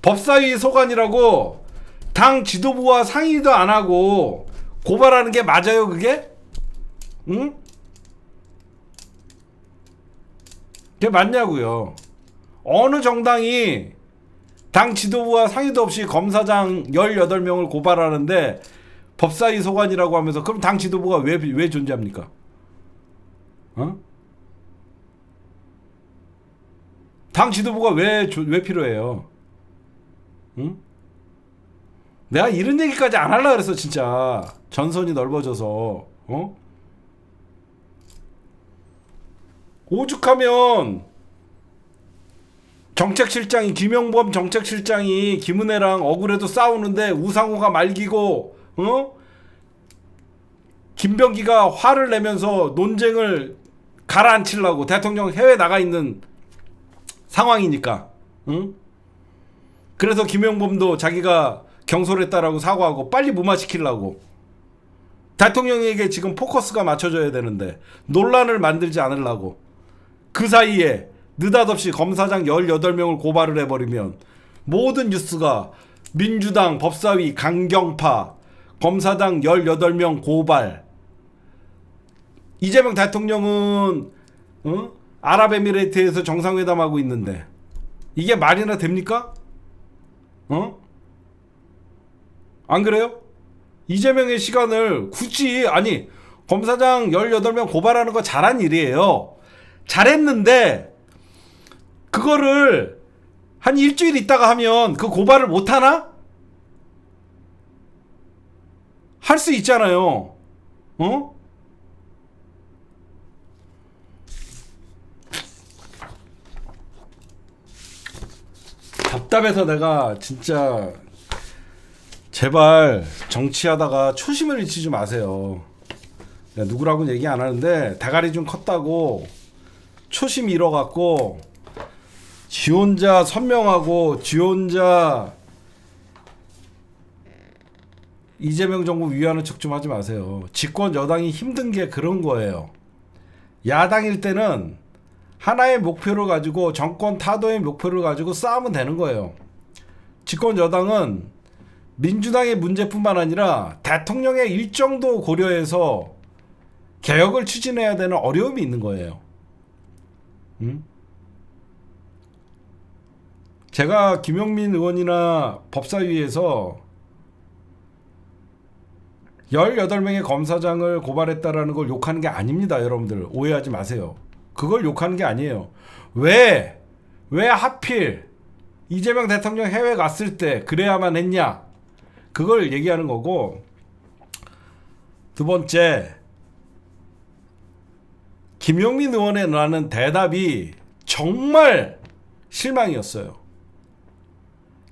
법사위 소관이라고 당 지도부와 상의도 안 하고 고발하는 게 맞아요 그게? 응? 그게 맞냐고요. 어느 정당이 당 지도부와 상의도 없이 검사장 18명을 고발하는데 법사위 소관이라고 하면서, 그럼 당 지도부가 왜 존재합니까? 어? 당 지도부가 왜 필요해요? 응? 내가 이런 얘기까지 안 하려고 그랬어, 진짜. 전선이 넓어져서. 어? 오죽하면 정책실장이, 김영범 정책실장이 김은혜랑 억울해도 싸우는데 우상호가 말기고, 어? 김병기가 화를 내면서 논쟁을 가라앉히려고, 대통령 해외 나가 있는 상황이니까. 응? 그래서 김영범도 자기가 경솔했다라고 사과하고 빨리 무마시키려고. 대통령에게 지금 포커스가 맞춰져야 되는데 논란을 만들지 않으려고. 그 사이에 느닷없이 검사장 18명을 고발을 해버리면 모든 뉴스가 민주당 법사위 강경파 검사장 18명 고발, 이재명 대통령은 아랍에미레이트에서 정상회담하고 있는데 이게 말이나 됩니까? 안 그래요? 이재명의 시간을 굳이, 아니, 검사장 18명 고발하는 거 잘한 일이에요. 잘했는데 그거를 한 일주일 있다가 하면 그 고발을 못하나? 할 수 있잖아요. 어? 답답해서 내가 진짜, 제발 정치하다가 초심을 잃지 마세요. 누구라고는 얘기 안 하는데 대가리 좀 컸다고 초심 잃어갖고 지 혼자 선명하고 지 혼자 이재명 정부 위하는 척 좀 하지 마세요. 집권 여당이 힘든 게 그런 거예요. 야당일 때는 하나의 목표를 가지고, 정권 타도의 목표를 가지고 싸우면 되는 거예요. 집권 여당은 민주당의 문제뿐만 아니라 대통령의 일정도 고려해서 개혁을 추진해야 되는 어려움이 있는 거예요. 제가 김용민 의원이나 법사위에서 18명의 검사장을 고발했다라는 걸 욕하는 게 아닙니다. 여러분들 오해하지 마세요. 그걸 욕하는 게 아니에요. 왜 하필 이재명 대통령 해외 갔을 때 그래야만 했냐, 그걸 얘기하는 거고. 두 번째, 김용민 의원의 나는 대답이 정말 실망이었어요.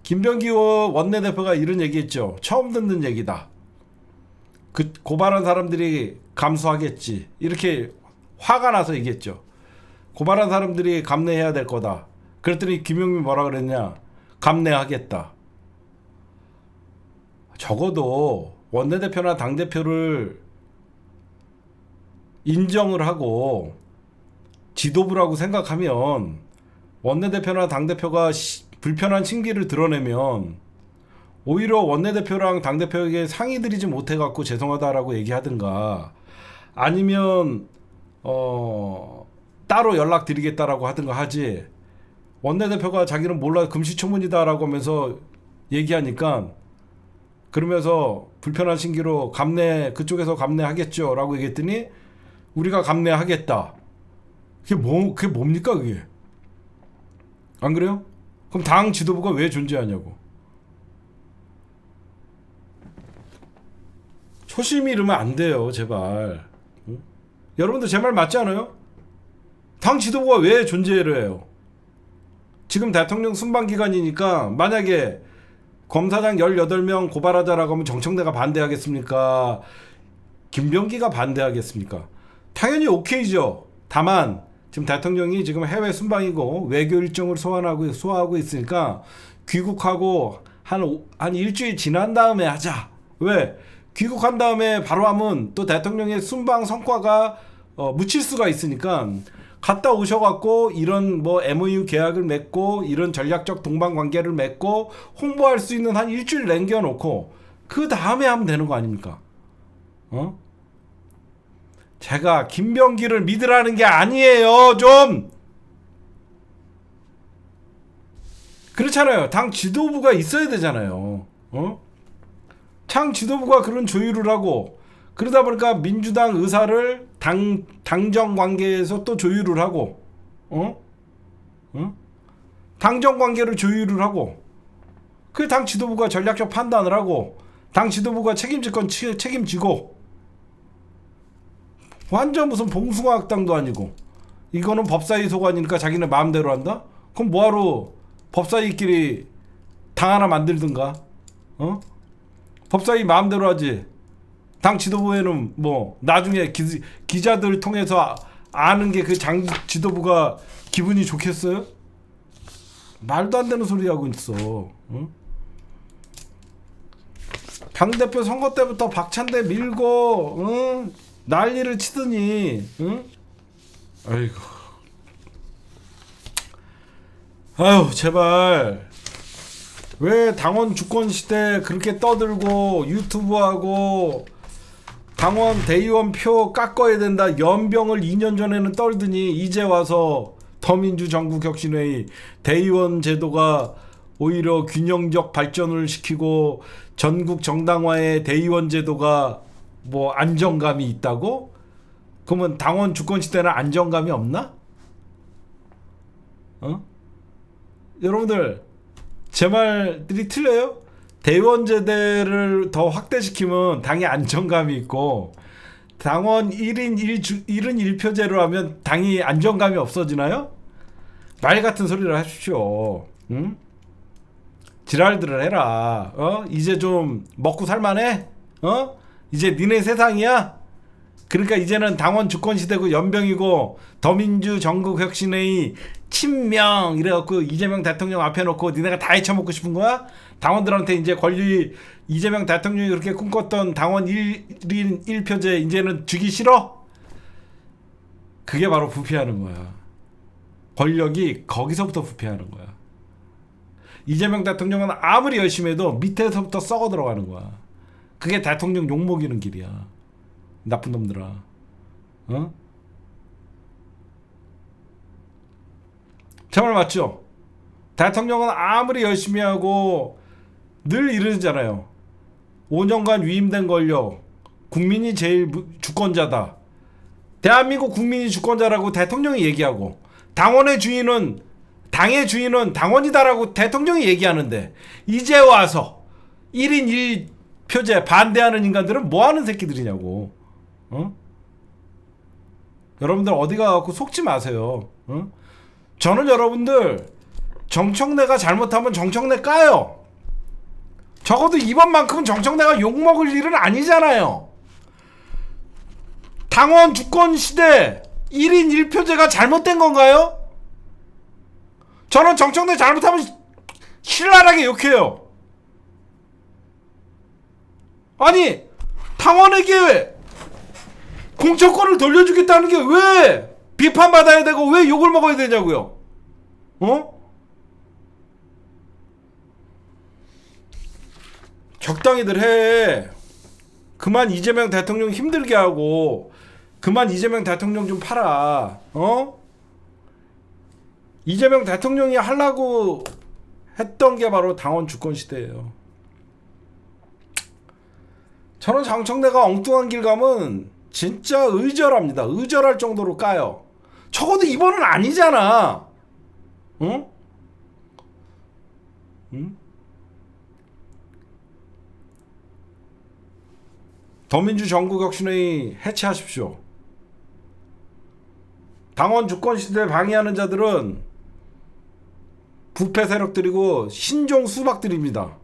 김병기 원내대표가 이런 얘기했죠. 처음 듣는 얘기다. 그 고발한 사람들이 감수하겠지, 이렇게 화가 나서 얘기했죠. 고발한 사람들이 감내해야 될 거다. 그랬더니 김용민 뭐라 그랬냐, 감내하겠다. 적어도 원내대표나 당대표를 인정을 하고 지도부라고 생각하면, 원내대표나 당대표가 불편한 심기를 드러내면 오히려 원내대표랑 당대표에게 상의 드리지 못해갖고 죄송하다라고 얘기하든가, 아니면 따로 연락드리겠다라고 하든가 하지, 원내대표가 자기는 몰라 금시초문이다라고 하면서 얘기하니까, 그러면서 불편한 심기로 그쪽에서 감내하겠죠 라고 얘기했더니 우리가 감내하겠다. 그게 뭡니까 그게? 안 그래요? 그럼 당 지도부가 왜 존재하냐고. 초심 잃으면 안 돼요, 제발. 응? 여러분들 제 말 맞지 않아요? 당 지도부가 왜 존재를 해요? 지금 대통령 순방 기간이니까 만약에 검사장 18명 고발하자라고 하면 정청래가 반대하겠습니까? 김병기가 반대하겠습니까? 당연히 오케이죠. 다만 지금 대통령이 지금 해외 순방이고 외교 일정을 소화하고 있으니까 귀국하고 한 일주일 지난 다음에 하자. 왜? 귀국한 다음에 바로 하면 또 대통령의 순방 성과가 묻힐 수가 있으니까, 갔다 오셔갖고 이런 뭐 MOU 계약을 맺고 이런 전략적 동반 관계를 맺고 홍보할 수 있는 한 일주일 남겨놓고 그 다음에 하면 되는 거 아닙니까? 제가 김병기를 믿으라는 게 아니에요. 좀 그렇잖아요. 당 지도부가 있어야 되잖아요. 당 지도부가 그런 조율을 하고, 그러다 보니까 민주당 의사를 당정 관계에서 또 조율을 하고, 당정 관계를 조율을 하고, 그 당 지도부가 전략적 판단을 하고, 당 지도부가 책임질 건 책임지고, 완전 무슨 봉숭아학당도 아니고, 이거는 법사위 소관이니까 자기네 마음대로 한다? 그럼 뭐하러 법사위끼리 당 하나 만들든가? 법사위 마음대로 하지. 당 지도부에는 뭐 나중에 기자들 통해서 아는 게 그 장 지도부가 기분이 좋겠어요? 말도 안 되는 소리 하고 있어. 당대표 선거 때부터 박찬대 밀고 난리를 치더니 아이고, 아유 제발, 왜 당원 주권 시대 그렇게 떠들고 유튜브하고 당원 대의원 표 깎아야 된다 연병을 2년 전에는 떨더니 이제 와서 더민주 전국혁신회의 대의원 제도가 오히려 균형적 발전을 시키고 전국 정당화의 대의원 제도가 뭐 안정감이 있다고? 그러면 당원 주권 시대는 안정감이 없나? 여러분들 제 말들이 틀려요? 대의원제대를 더 확대시키면 당의 안정감이 있고, 당원 1인 1표제로 하면 당이 안정감이 없어지나요? 말 같은 소리를 하십시오. 지랄들을 해라. 이제 좀 먹고 살만해? 이제 니네 세상이야? 그러니까 이제는 당원 주권 시대고 연병이고 더민주 전국혁신회의 친명 이래갖고 이재명 대통령 앞에 놓고 니네가 다 헤쳐먹고 싶은 거야? 당원들한테 이제 권리, 이재명 대통령이 그렇게 꿈꿨던 당원 1인 1표제 이제는 주기 싫어? 그게 바로 부패하는 거야. 권력이 거기서부터 부패하는 거야. 이재명 대통령은 아무리 열심히 해도 밑에서부터 썩어 들어가는 거야. 그게 대통령 욕먹이는 길이야. 나쁜 놈들아. 정말 맞죠? 대통령은 아무리 열심히 하고 늘 이러잖아요. 5년간 위임된 권력, 국민이 제일 주권자다. 대한민국 국민이 주권자라고 대통령이 얘기하고, 당의 주인은 당원이다라고 대통령이 얘기하는데, 이제 와서 1인 1표제 반대하는 인간들은 뭐하는 새끼들이냐고. 여러분들 어디 가갖고 속지 마세요. 저는 여러분들 정청래가 잘못하면 정청래 까요. 적어도 이번만큼은 정청래가 욕먹을 일은 아니잖아요. 당원 주권 시대 1인 1표제가 잘못된 건가요? 저는 정청래 잘못하면 신랄하게 욕해요. 아니, 당원에게 공천권을 돌려주겠다는 게 왜 비판받아야 되고 왜 욕을 먹어야 되냐고요? 적당히들 해. 그만 이재명 대통령 힘들게 하고, 그만 이재명 대통령 좀 팔아. 이재명 대통령이 하려고 했던 게 바로 당원 주권 시대예요. 저는 정청래가 엉뚱한 길 가면 진짜 의절합니다. 의절할 정도로 까요. 적어도 이번은 아니잖아. 응? 더민주 전국혁신회의 해체하십시오. 당원 주권 시대를 방해하는 자들은 부패 세력들이고 신종 수박들입니다.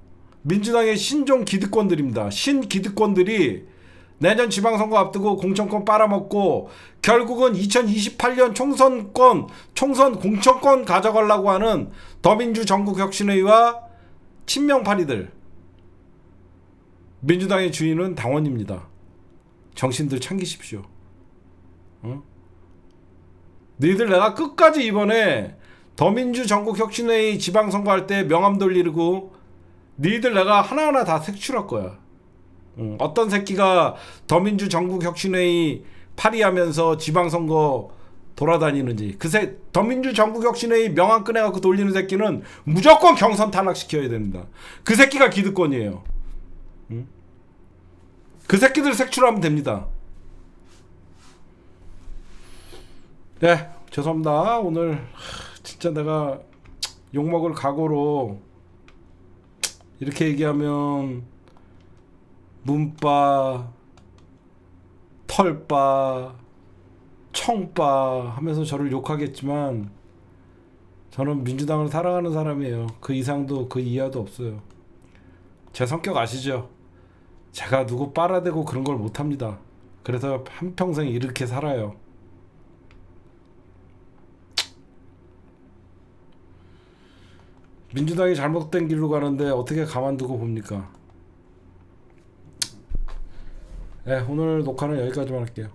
민주당의 신종 기득권들입니다. 신기득권들이 내년 지방선거 앞두고 공천권 빨아먹고 결국은 2028년 총선 공천권 가져가려고 하는 더민주 전국혁신회의와 친명파리들. 민주당의 주인은 당원입니다. 정신들 챙기십시오. 너희들 내가 끝까지 이번에 더민주 전국혁신회의 지방선거 할 때 명함 돌리고 너희들 내가 하나하나 다 색출할 거야. 어떤 새끼가 더민주 전국혁신회의 파리하면서 지방선거 돌아다니는지. 더민주 전국혁신회의 명함 꺼내갖고 돌리는 새끼는 무조건 경선 탈락시켜야 됩니다. 그 새끼가 기득권이에요. 응? 그 새끼들 색출하면 됩니다. 네, 죄송합니다. 오늘 진짜 내가 욕먹을 각오로 이렇게 얘기하면 문바, 털바, 청바 하면서 저를 욕하겠지만 저는 민주당을 사랑하는 사람이에요. 그 이상도 그 이하도 없어요. 제 성격 아시죠? 제가 누구 빨아대고 그런 걸 못합니다. 그래서 한평생 이렇게 살아요. 민주당이 잘못된 길로 가는데 어떻게 가만두고 봅니까? 네, 오늘 녹화는 여기까지만 할게요.